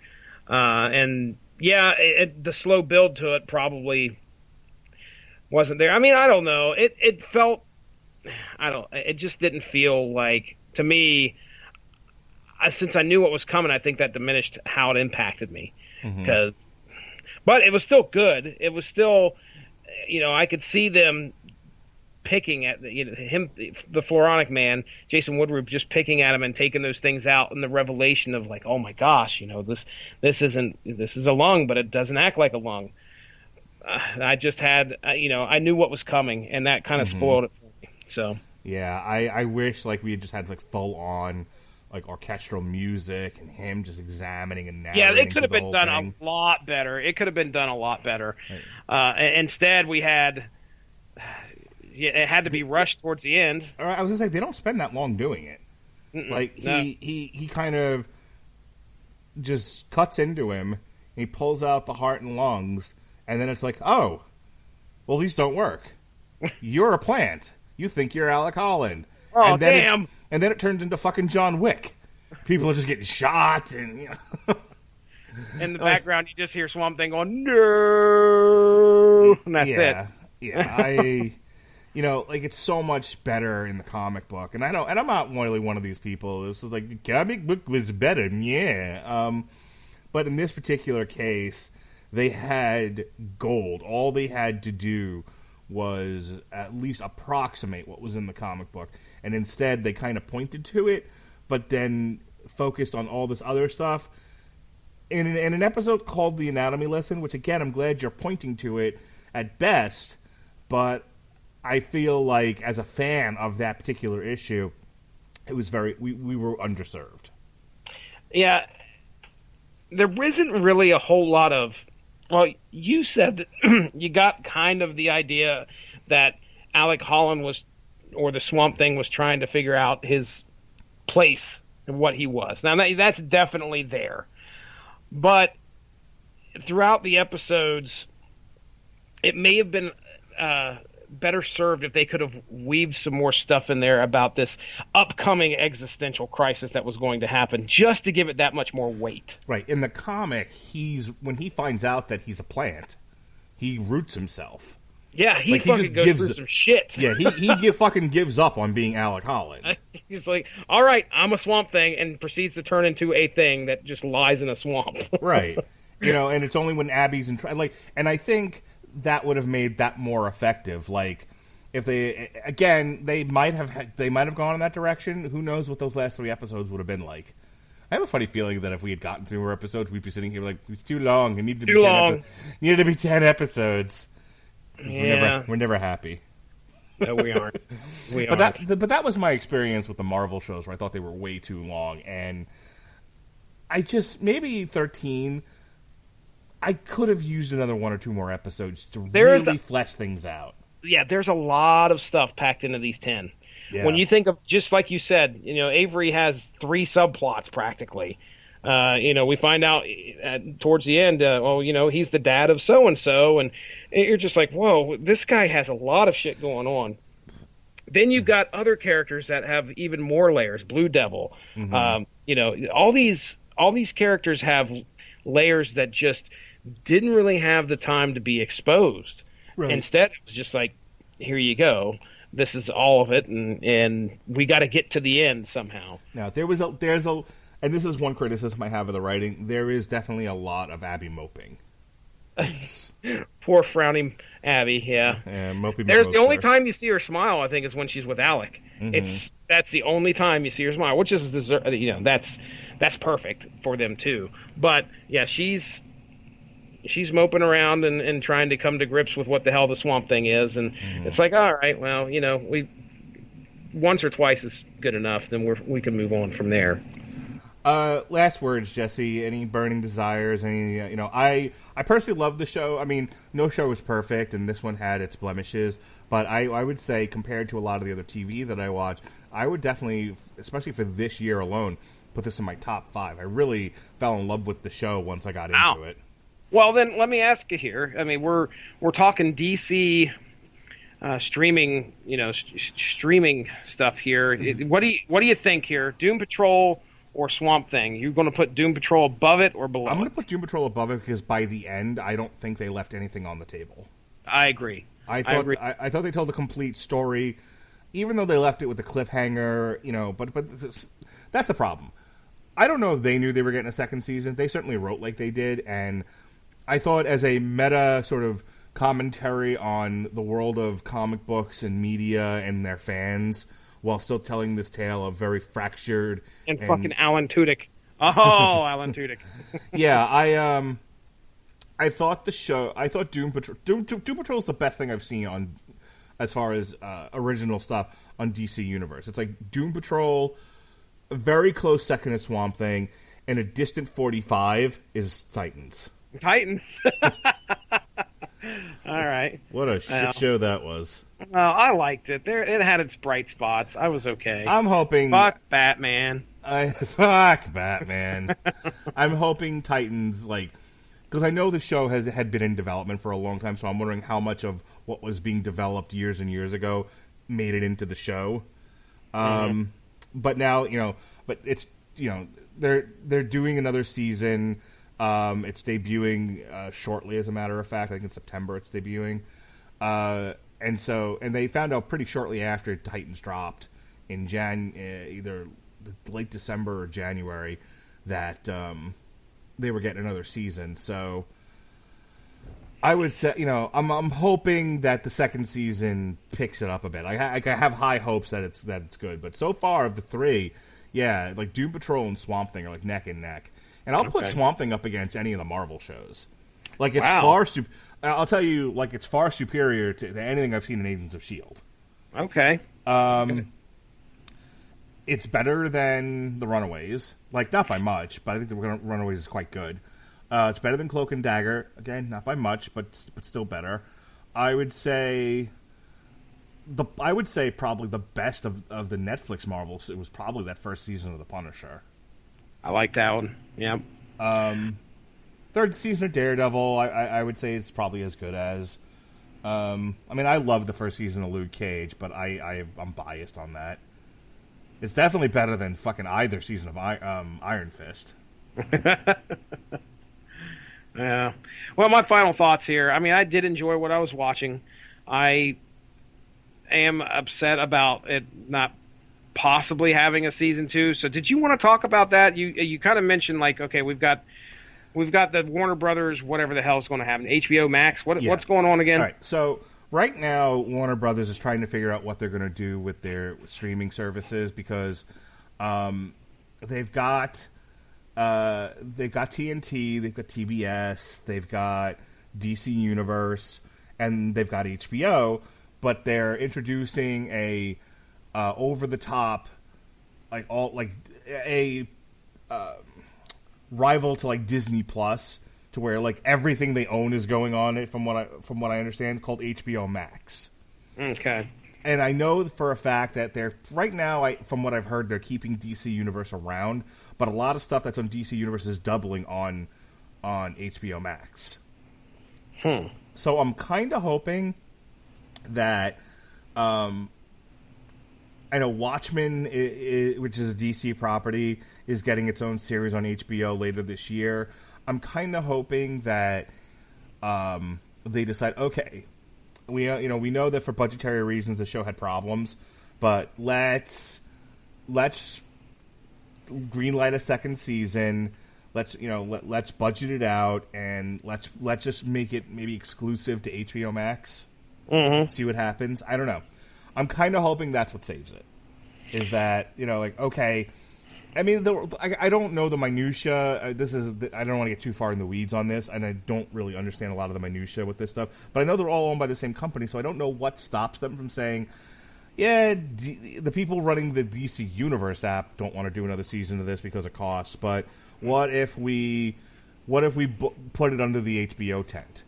and yeah, the slow build to it probably wasn't there. I mean, I don't know. It felt, it just didn't feel like, to me. Since I knew what was coming, I think that diminished how it impacted me. But it was still good. It was still, I could see them picking at him, the Floronic Man, Jason Woodrue, just picking at him and taking those things out, and the revelation of like, oh my gosh, this is a lung, but it doesn't act like a lung. I just had, I knew what was coming, and that kind of spoiled it for me. So yeah, I wish like we had just had like full on like orchestral music and him just examining and narrating. Yeah, it could have been done a lot better. Instead, we had it had to be rushed towards the end. I was gonna say they don't spend that long doing it. He kind of just cuts into him. And he pulls out the heart and lungs, and then it's like, oh, well, these don't work. You're a plant. You think you're Alec Holland. Oh, and then damn. And then it turns into fucking John Wick. People are just getting shot, and in the background, you just hear Swamp Thing going, no, and that's it. Yeah, it's so much better in the comic book, and I'm not really one of these people. This is like the comic book was better, yeah. But in this particular case, they had gold. All they had to do was at least approximate what was in the comic book, and instead they kind of pointed to it, but then focused on all this other stuff in an episode called The Anatomy Lesson, which again, I'm glad you're pointing to it at best, but I feel like as a fan of that particular issue, it was we were underserved. Yeah, there isn't really a whole lot of. Well, you said that you got kind of the idea that Alec Holland or the Swamp Thing was trying to figure out his place and what he was. Now, that's definitely there. But throughout the episodes, it may have been better served if they could have weaved some more stuff in there about this upcoming existential crisis that was going to happen, just to give it that much more weight. Right. In the comic, when he finds out that he's a plant, he roots himself. Yeah, he Like, fucking goes through some shit. Yeah, he fucking gives up on being Alec Holland. He's like, all right, I'm a Swamp Thing, and proceeds to turn into a thing that just lies in a swamp. Right. And it's only when Abby's in and I think that would have made that more effective. Like, if they might have gone in that direction. Who knows what those last 3 episodes would have been like? I have a funny feeling that if we had gotten through more episodes, we'd be sitting here like, it's too long. It needed to be 10 episodes. Yeah. We're never happy. No, we aren't. But that was my experience with the Marvel shows, where I thought they were way too long, and maybe 13. I could have used another 1 or 2 more episodes to really flesh things out. Yeah, there's a lot of stuff packed into these 10. Yeah. When you think of, just like you said, Avery has 3 subplots practically. We find out towards the end, he's the dad of so-and-so, and you're just like, whoa, this guy has a lot of shit going on. Then you've got other characters that have even more layers. Blue Devil, all these characters have layers that just didn't really have the time to be exposed. Right. Instead, it was just like, here you go. This is all of it, and we got to get to the end somehow. Now, there's a, and this is one criticism I have of the writing. There is definitely a lot of Abby moping. Poor frowning Abby, yeah. The only time you see her smile, I think, is when she's with Alec. Mm-hmm. That's the only time you see her smile, which is that's perfect for them too. But yeah, she's moping around and trying to come to grips with what the hell the Swamp Thing is, and it's like, all right, well, we once or twice is good enough. Then we can move on from there. Last words, Jesse. Any burning desires? I personally love the show. I mean, no show is perfect, and this one had its blemishes. But I would say, compared to a lot of the other TV that I watch, I would definitely, especially for this year alone, put this in my top 5. I really fell in love with the show once I got into it. Well, then let me ask you here. I mean, we're talking DC streaming, streaming stuff here. What do you think here? Doom Patrol or Swamp Thing? You're going to put Doom Patrol above it or below? I'm going to put Doom Patrol above it because by the end, I don't think they left anything on the table. I agree. I thought they told a complete story, even though they left it with a cliffhanger. But that's the problem. I don't know if they knew they were getting a second season. They certainly wrote like they did, and I thought as a meta sort of commentary on the world of comic books and media and their fans, while still telling this tale of very fractured and fucking Alan Tudyk. Oh, Alan Tudyk. Yeah, I thought Doom Patrol is the best thing I've seen on, as far as original stuff on DC Universe. It's like Doom Patrol, a very close second to Swamp Thing, and a distant 45 is Titans. All right. What a shit show that was. I liked it. It had its bright spots. I was okay. I'm hoping... Fuck Batman. Fuck Batman. I'm hoping Titans, because I know the show had been in development for a long time, so I'm wondering how much of what was being developed years and years ago made it into the show. But now, but it's, they're doing another season. It's debuting shortly, as a matter of fact. I think in September it's debuting. And they found out pretty shortly after Titans dropped in either late December or January that they were getting another season. So I would say, I'm hoping that the second season picks it up a bit. I have high hopes that it's good. But so far of the 3, yeah, Doom Patrol and Swamp Thing are neck and neck. And I'll put Swamp Thing up against any of the Marvel shows. I'll tell you, it's far superior to anything I've seen in Agents of S.H.I.E.L.D. Okay. It's better than The Runaways. Not by much, but I think The Runaways is quite good. It's better than Cloak and Dagger. Again, not by much, but still better. I would say probably the best of the Netflix Marvels. It was probably that first season of The Punisher. I like that one. Yeah. Third season of Daredevil, I would say it's probably as good as. I mean, I love the first season of Luke Cage, but I'm biased on that. It's definitely better than fucking either season of Iron Fist. Yeah. Well, my final thoughts here. I mean, I did enjoy what I was watching. I am upset about it not possibly having a season 2. So, did you want to talk about that? You kind of mentioned like, okay, we've got the Warner Brothers, whatever the hell is going to happen, HBO Max. What's going on again? All right. So right now, Warner Brothers is trying to figure out what they're going to do with their streaming services because they've got TNT, they've got TBS, they've got DC Universe, and they've got HBO. But they're introducing a over the top, rival to like Disney Plus, to where like everything they own is going on it. From what I understand, called HBO Max. Okay. And I know for a fact that they're right now. From what I've heard, they're keeping DC Universe around, but a lot of stuff that's on DC Universe is doubling on HBO Max. So I'm kind of hoping that I know Watchmen, which is a DC property, is getting its own series on HBO later this year. I'm kind of hoping that they decide, okay, we know that for budgetary reasons the show had problems, but let's greenlight a second season. Let's budget it out and let's just make it maybe exclusive to HBO Max. Mm-hmm. See what happens. I don't know. I'm kind of hoping that's what saves it. Is that, okay. I mean, I don't know the minutia. I don't want to get too far in the weeds on this, and I don't really understand a lot of the minutia with this stuff. But I know they're all owned by the same company, so I don't know what stops them from saying, yeah, the people running the DC Universe app don't want to do another season of this because of costs. But what if we put it under the HBO tent?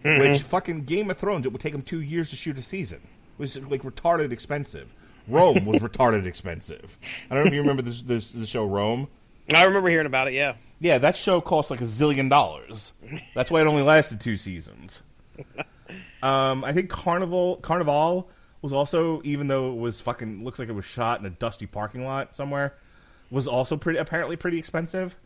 Mm-hmm. Which fucking Game of Thrones, it would take them 2 years to shoot a season. It was like retarded expensive. Rome was retarded expensive. I don't know if you remember the show Rome. I remember hearing about it, yeah. Yeah, that show cost like $1 zillion. That's why it only lasted 2 seasons. I think Carnival was also, even though it was fucking, looks like it was shot in a dusty parking lot somewhere, was also apparently pretty expensive,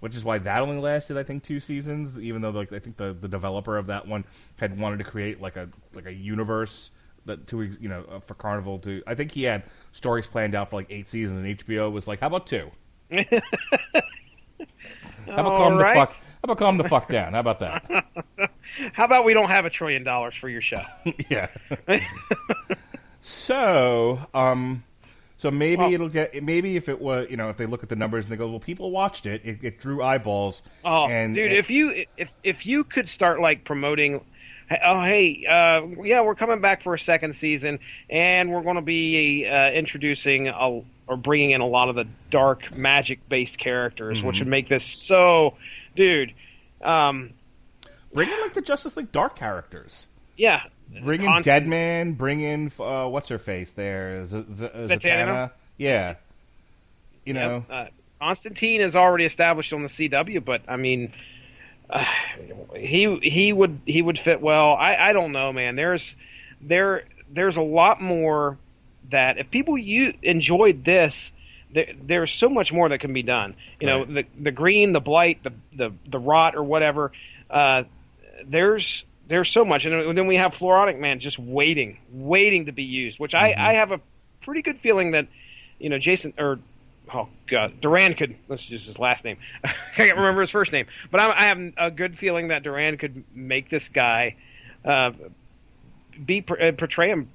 which is why that only lasted, I think, 2 seasons, even though I think the developer of that one had wanted to create like a universe for Carnival to. I think he had stories planned out for like 8 seasons, and HBO was like, "How about 2? How about calm the fuck down? How about that? How about we don't have $1 trillion for your show?" Yeah. So maybe it'll get. Maybe if it was, if they look at the numbers and they go, "Well, people watched it. It drew eyeballs." Oh, dude, if you could start like promoting. We're coming back for a second season, and we're going to be introducing or bringing in a lot of the dark magic-based characters, which would make this so, dude. Bring in like the Justice League dark characters. Yeah, bring in Deadman. Bring in what's her face there, Zatanna. Yeah, Constantine is already established on the CW, but I mean. He would fit well. I don't know, man. There's a lot more that if people enjoyed this, there's so much more that can be done. The green, the blight, the rot or whatever. There's so much, and then we have Fluoronic Man just waiting to be used. Which I have a pretty good feeling that Jason or. Oh, God. Duran could... Let's use his last name. I can't remember his first name. But I have a good feeling that Duran could make this guy portray him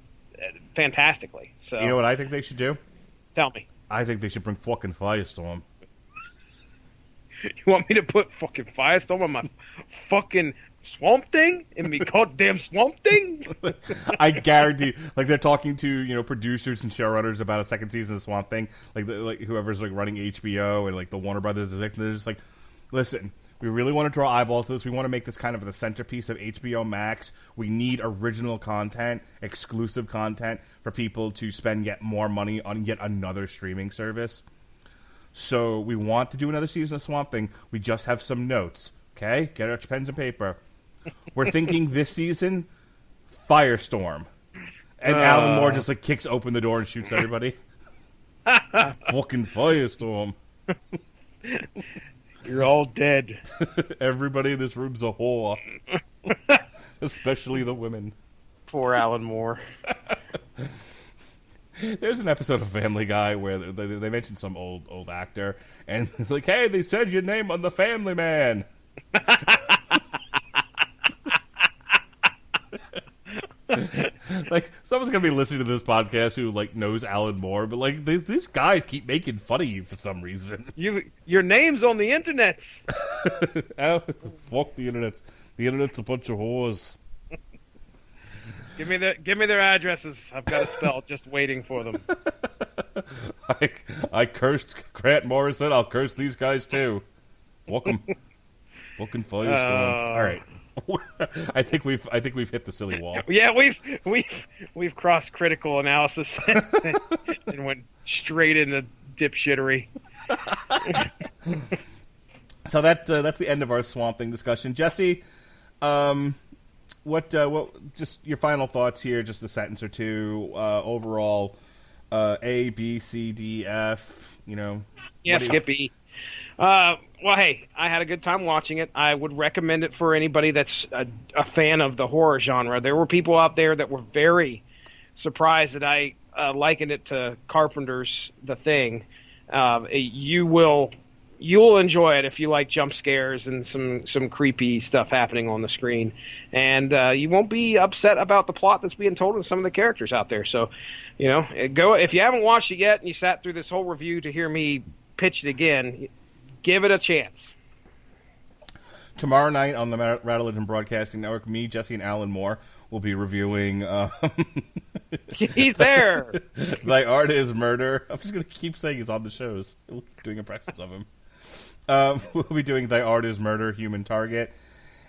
fantastically. So, you know what I think they should do? Tell me. I think they should bring fucking Firestorm. You want me to put fucking Firestorm on my fucking Swamp Thing? And me goddamn Swamp Thing? I guarantee, like they're talking to producers and showrunners about a second season of Swamp Thing, like whoever's like running HBO and like the Warner Brothers, they're just like, listen, we really want to draw eyeballs to this. We want to make this kind of the centerpiece of HBO Max. We need original content, exclusive content for people to spend yet more money on yet another streaming service. So we want to do another season of Swamp Thing. We just have some notes. Okay, get out your pens and paper. We're thinking this season, Firestorm. And Alan Moore just like kicks open the door and shoots everybody. Fucking Firestorm. You're all dead. Everybody in this room's a whore. Especially the women. Poor Alan Moore. There's an episode of Family Guy where they mention some old actor, and it's like, hey, they said your name on the Family Man. Like, someone's gonna be listening to this podcast who like knows Alan Moore, but like these guys keep making fun of you for some reason. Your name's on the internet. Fuck the internet. The internet's a bunch of whores. Give me their addresses. I've got a spell just waiting for them. I cursed Grant Morrison. I'll curse these guys too. Welcome, fucking Firestorm. All right. I think we've hit the silly wall. Yeah, we've crossed critical analysis and went straight into dipshittery. So that's the end of our Swamp Thing discussion. Jesse, what just your final thoughts here? Just a sentence or two. Overall, A, B, C, D, F. You know. Yeah, Skippy. Well, hey, I had a good time watching it. I would recommend it for anybody that's a fan of the horror genre. There were people out there that were very surprised that I likened it to Carpenter's The Thing. You'll enjoy it if you like jump scares and some creepy stuff happening on the screen, and you won't be upset about the plot that's being told and some of the characters out there. So, go if you haven't watched it yet and you sat through this whole review to hear me pitch it again. Give it a chance. Tomorrow night on the Radulich and Broadcasting Network, me, Jesse, and Alan Moore will be reviewing... He's there! Thy Art is Murder. I'm just going to keep saying he's on the shows. We'll keep doing impressions of him. We'll be doing Thy Art is Murder, Human Target.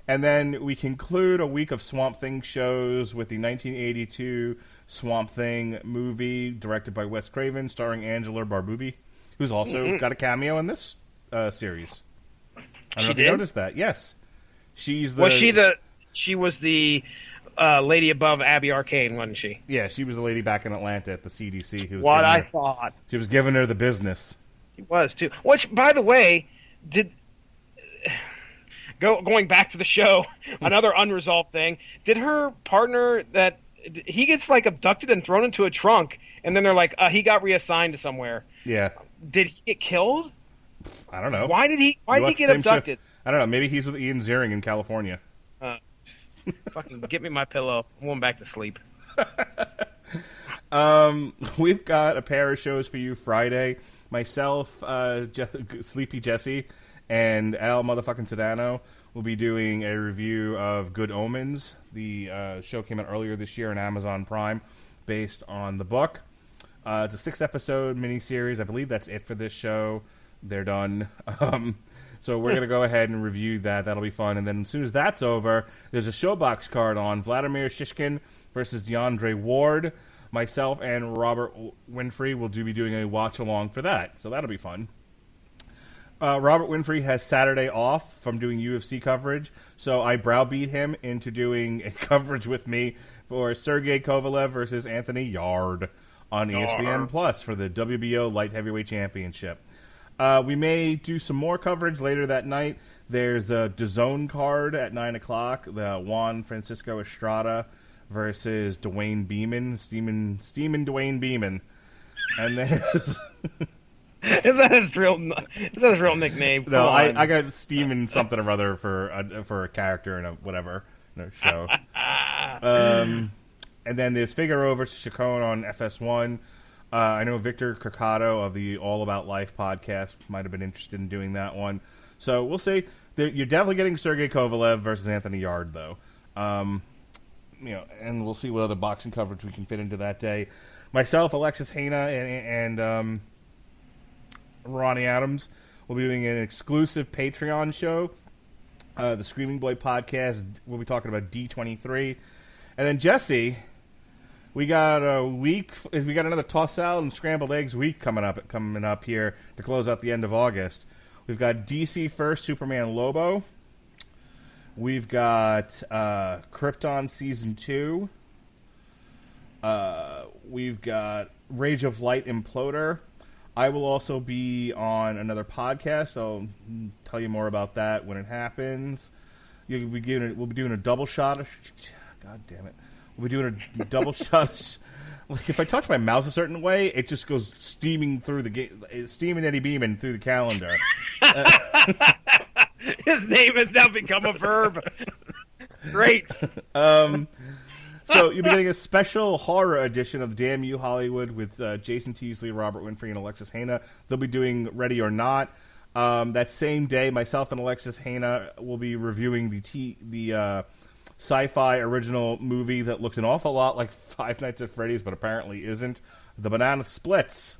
And then we conclude a week of Swamp Thing shows with the 1982 Swamp Thing movie directed by Wes Craven, starring Angela Barbubi, who's also got a cameo in this series. I don't know if you noticed that. Yes, she was the lady above Abby Arcane, wasn't she? Yeah, she was the lady back in Atlanta at the CDC. Who was I thought she was giving her the business. She was too. Which, by the way, going back to the show, another unresolved thing. Did her partner he gets like abducted and thrown into a trunk, and then they're like, he got reassigned to somewhere. Yeah. Did he get killed? I don't know. Why did he get abducted? I don't know. Maybe he's with Ian Ziering in California. Just fucking get me my pillow. I'm going back to sleep. We've got a pair of shows for you Friday. Myself, Sleepy Jesse, and Al motherfucking Sedano will be doing a review of Good Omens. The show came out earlier this year on Amazon Prime, based on the book. It's a 6-episode miniseries. I believe that's it for this show. They're done. So we're going to go ahead and review that. That'll be fun. And then as soon as that's over, there's a Showbox card on Vladimir Shishkin versus DeAndre Ward. Myself and Robert Winfrey will be doing a watch-along for that. So that'll be fun. Robert Winfrey has Saturday off from doing UFC coverage, so I browbeat him into doing a coverage with me for Sergey Kovalev versus Anthony Yard on ESPN Plus for the WBO Light Heavyweight Championship. We may do some more coverage later that night. There's a DAZN card at 9 o'clock, the Juan Francisco Estrada versus Dwayne Beeman, Steamin' Dwayne Beeman. And there's... Is that his real nickname? No, I got Steamin' something or other for a character in a show. And then there's Figaro versus Chacon on FS1. I know Victor Curcado of the All About Life podcast might have been interested in doing that one. So we'll see. You're definitely getting Sergey Kovalev versus Anthony Yard, though. And we'll see what other boxing coverage we can fit into that day. Myself, Alexis Haina, and Ronnie Adams will be doing an exclusive Patreon show. The Screaming Boy podcast, we'll be talking about D23. And then Jesse... We got another toss salad and scrambled eggs week coming up here to close out the end of August. We've got DC First Superman Lobo. We've got Krypton Season 2. We've got Rage of Light Imploder. I will also be on another podcast, so I'll tell you more about that when it happens. We'll be doing a double shot of... God damn it. We'll be doing a double shot... Like, if I touch my mouse a certain way, it just goes steaming through steaming Eddie Beeman through the calendar. His name has now become a verb. Great. So you'll be getting a special horror edition of Damn You Hollywood with Jason Teasley, Robert Winfrey, and Alexis Hana. They'll be doing Ready or Not. That same day, myself and Alexis Hana will be reviewing the sci-fi original movie that looks an awful lot like Five Nights at Freddy's, but apparently isn't. The Banana Splits.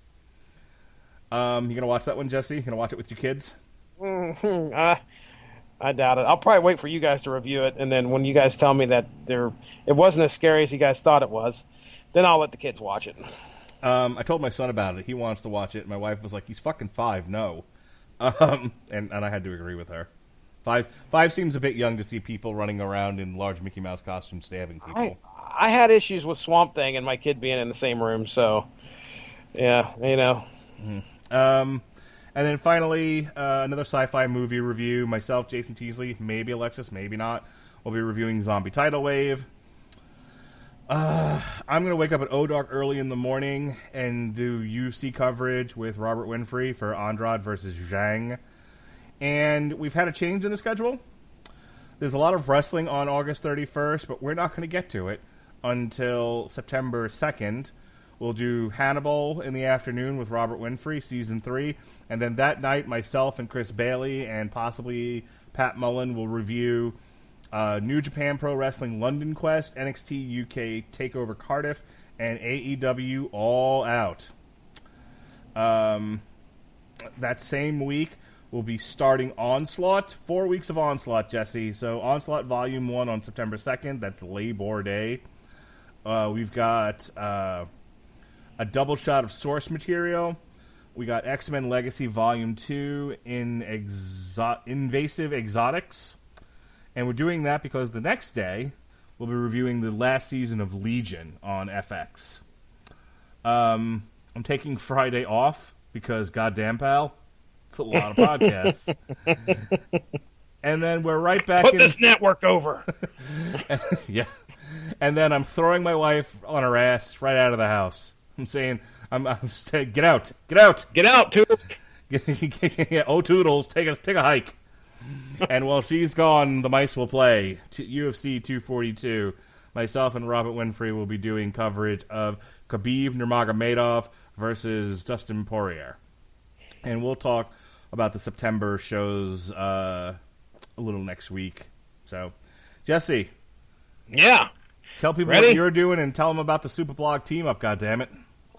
You gonna watch that one, Jesse? You gonna watch it with your kids? I doubt it. I'll probably wait for you guys to review it, and then when you guys tell me that it wasn't as scary as you guys thought it was, then I'll let the kids watch it. I told my son about it. He wants to watch it. My wife was like, "He's fucking 5, no." And I had to agree with her. Five seems a bit young to see people running around in large Mickey Mouse costumes stabbing people. I had issues with Swamp Thing and my kid being in the same room, so yeah, you know. And then finally, another sci-fi movie review. Myself, Jason Teasley, maybe Alexis, maybe not. We'll be reviewing Zombie Tidal Wave. I'm going to wake up at O-Dark early in the morning and do UFC coverage with Robert Winfrey for Andrade versus Zhang. And we've had a change in the schedule. There's a lot of wrestling on August 31st, but we're not going to get to it until September 2nd. We'll do Hannibal in the afternoon with Robert Winfrey, Season 3. And then that night, myself and Chris Bailey and possibly Pat Mullen will review New Japan Pro Wrestling London Quest, NXT UK TakeOver Cardiff, and AEW All Out. That same week, we'll be starting Onslaught. 4 weeks of Onslaught, Jesse. So Onslaught Volume 1 on September 2nd. That's Labor Day. We've got a double shot of source material. We got X-Men Legacy Volume 2 in Invasive Exotics. And we're doing that because the next day, we'll be reviewing the last season of Legion on FX. I'm taking Friday off because, goddamn, pal, it's a lot of podcasts. And then we're right back Put this network over. Yeah. And then I'm throwing my wife on her ass right out of the house. I'm saying, I'm saying, get out, Toodles. Yeah, oh, Toodles, take a hike. And while she's gone, the mice will play UFC 242. Myself and Robert Winfrey will be doing coverage of Khabib Nurmagomedov versus Dustin Poirier. And we'll talk about the September shows a little next week. So, Jesse. Yeah. Tell people Ready? what you're doing and tell them about the Superblog team-up, goddammit.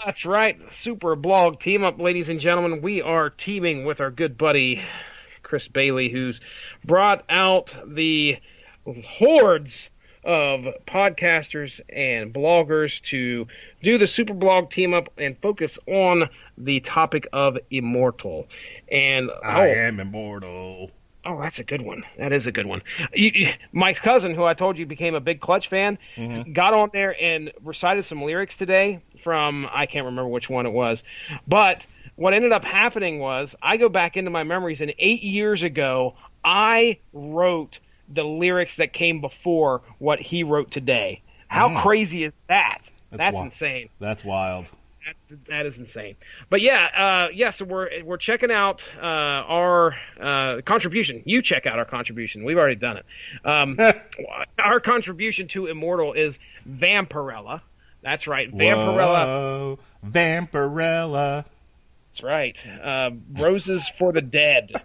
That's right. Super Blog Team Up, ladies and gentlemen. We are teaming with our good buddy, Chris Bailey, who's brought out the hordes of podcasters and bloggers to do the Super Blog Team Up and focus on the topic of Immortal. And I am immortal. Oh, that's a good one. That is a good one. My cousin, who I told you became a big Clutch fan, got on there and recited some lyrics today from, I can't remember which one it was. But what ended up happening was, I go back into my memories, and 8 years ago, I wrote the lyrics that came before what he wrote today. How crazy is that? That's insane. That's wild. That is insane. But so we're checking out our contribution. You check out our contribution. We've already done it. Our contribution to Immortal is Vampirella. That's right, Vampirella. Whoa, Vampirella. That's right. Roses for the Dead.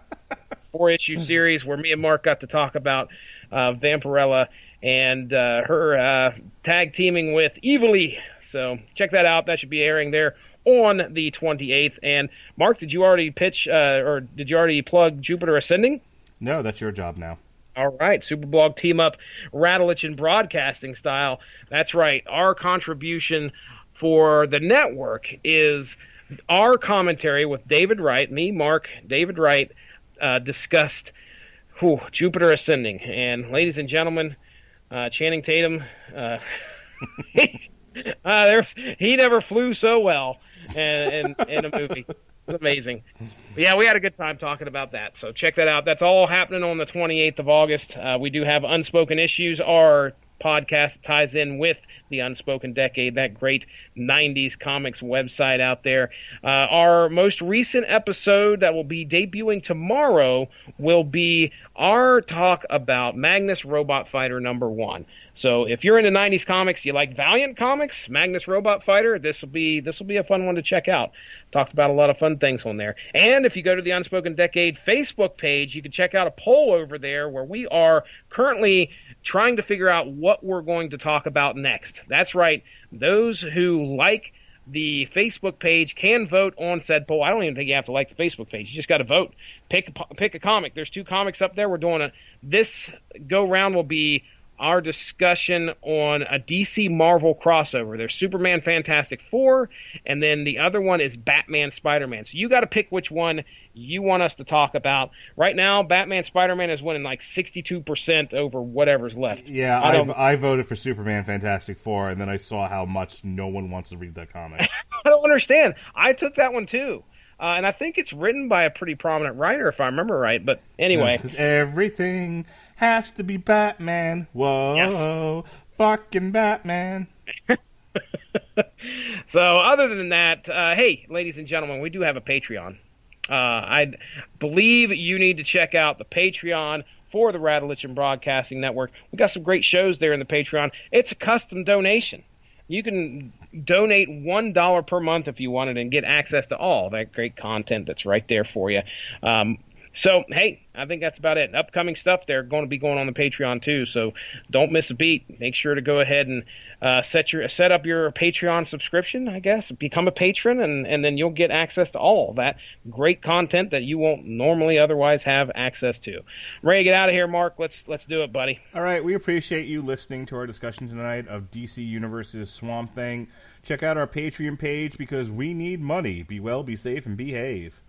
4-issue series where me and Mark got to talk about Vampirella and her tag teaming with Evilly. So check that out. That should be airing there on the 28th. And Mark, did you already pitch or did you already plug Jupiter Ascending? No, that's your job now. All right, Superblog Team Up, Radulich in broadcasting style. That's right. Our contribution for the network is our commentary with David Wright. Me, Mark, David Wright discussed Jupiter Ascending. And ladies and gentlemen, Channing Tatum... He never flew so well in a movie. It was amazing. But yeah, we had a good time talking about that. So check that out. That's all happening on the 28th of August. We do have Unspoken Issues. Our podcast ties in with the Unspoken Decade, that great 90s comics website out there. Our most recent episode that will be debuting tomorrow will be our talk about Magnus Robot Fighter #1. So if you're into 90s comics, you like Valiant comics, Magnus Robot Fighter, this will be a fun one to check out. Talked about a lot of fun things on there. And if you go to the Unspoken Decade Facebook page, you can check out a poll over there where we are currently trying to figure out what we're going to talk about next. That's right. Those who like the Facebook page can vote on said poll. I don't even think you have to like the Facebook page. You just got to vote. Pick a comic. There's 2 comics up there. We're doing this go round will be our discussion on a DC Marvel crossover. There's Superman Fantastic Four, and then the other one is Batman Spider-Man. So you got to pick which one you want us to talk about. Right now, Batman Spider-Man is winning like 62% over whatever's left. Yeah, I voted for Superman Fantastic Four, and then I saw how much no one wants to read that comic. I don't understand. I took that one too. And I think it's written by a pretty prominent writer, if I remember right. But anyway. Because everything has to be Batman. Whoa, yes. Fucking Batman. So other than that, hey, ladies and gentlemen, we do have a Patreon. I believe you need to check out the Patreon for the Radulich and Broadcasting Network. We got some great shows there in the Patreon. It's a custom donation. You can donate $1 per month if you wanted and get access to all that great content that's right there for you. So, hey, I think that's about it. Upcoming stuff, they're going to be going on the Patreon too, so don't miss a beat. Make sure to go ahead and set up your Patreon subscription, I guess. Become a patron, and then you'll get access to all that great content that you won't normally otherwise have access to. I'm ready to get out of here, Mark. Let's do it, buddy. All right, we appreciate you listening to our discussion tonight of DC Universe's Swamp Thing. Check out our Patreon page because we need money. Be well, be safe, and behave.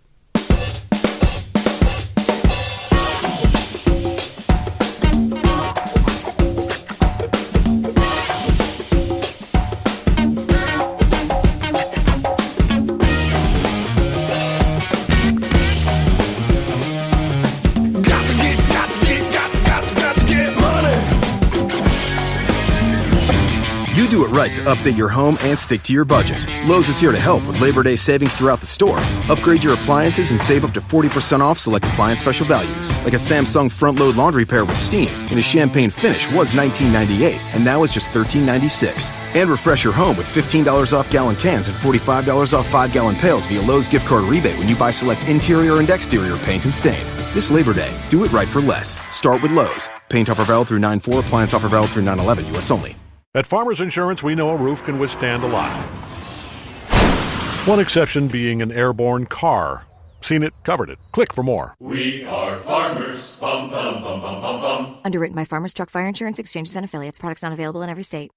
Do it right to update your home and stick to your budget. Lowe's is here to help with Labor Day savings throughout the store. Upgrade your appliances and save up to 40% off select appliance special values, like a Samsung front-load laundry pair with steam in a champagne finish was $19.98 and now is just $13.96. And refresh your home with $15 off gallon cans and $45 off 5-gallon pails via Lowe's gift card rebate when you buy select interior and exterior paint and stain. This Labor Day, do it right for less. Start with Lowe's. Paint offer valid through 9/4, appliance offer valid through 9/11, U.S. only. At Farmers Insurance, we know a roof can withstand a lot. One exception being an airborne car. Seen it, covered it. Click for more. We are farmers. Bum, bum, bum, bum, bum, bum. Underwritten by Farmers Truck Fire Insurance Exchanges and Affiliates. Products not available in every state.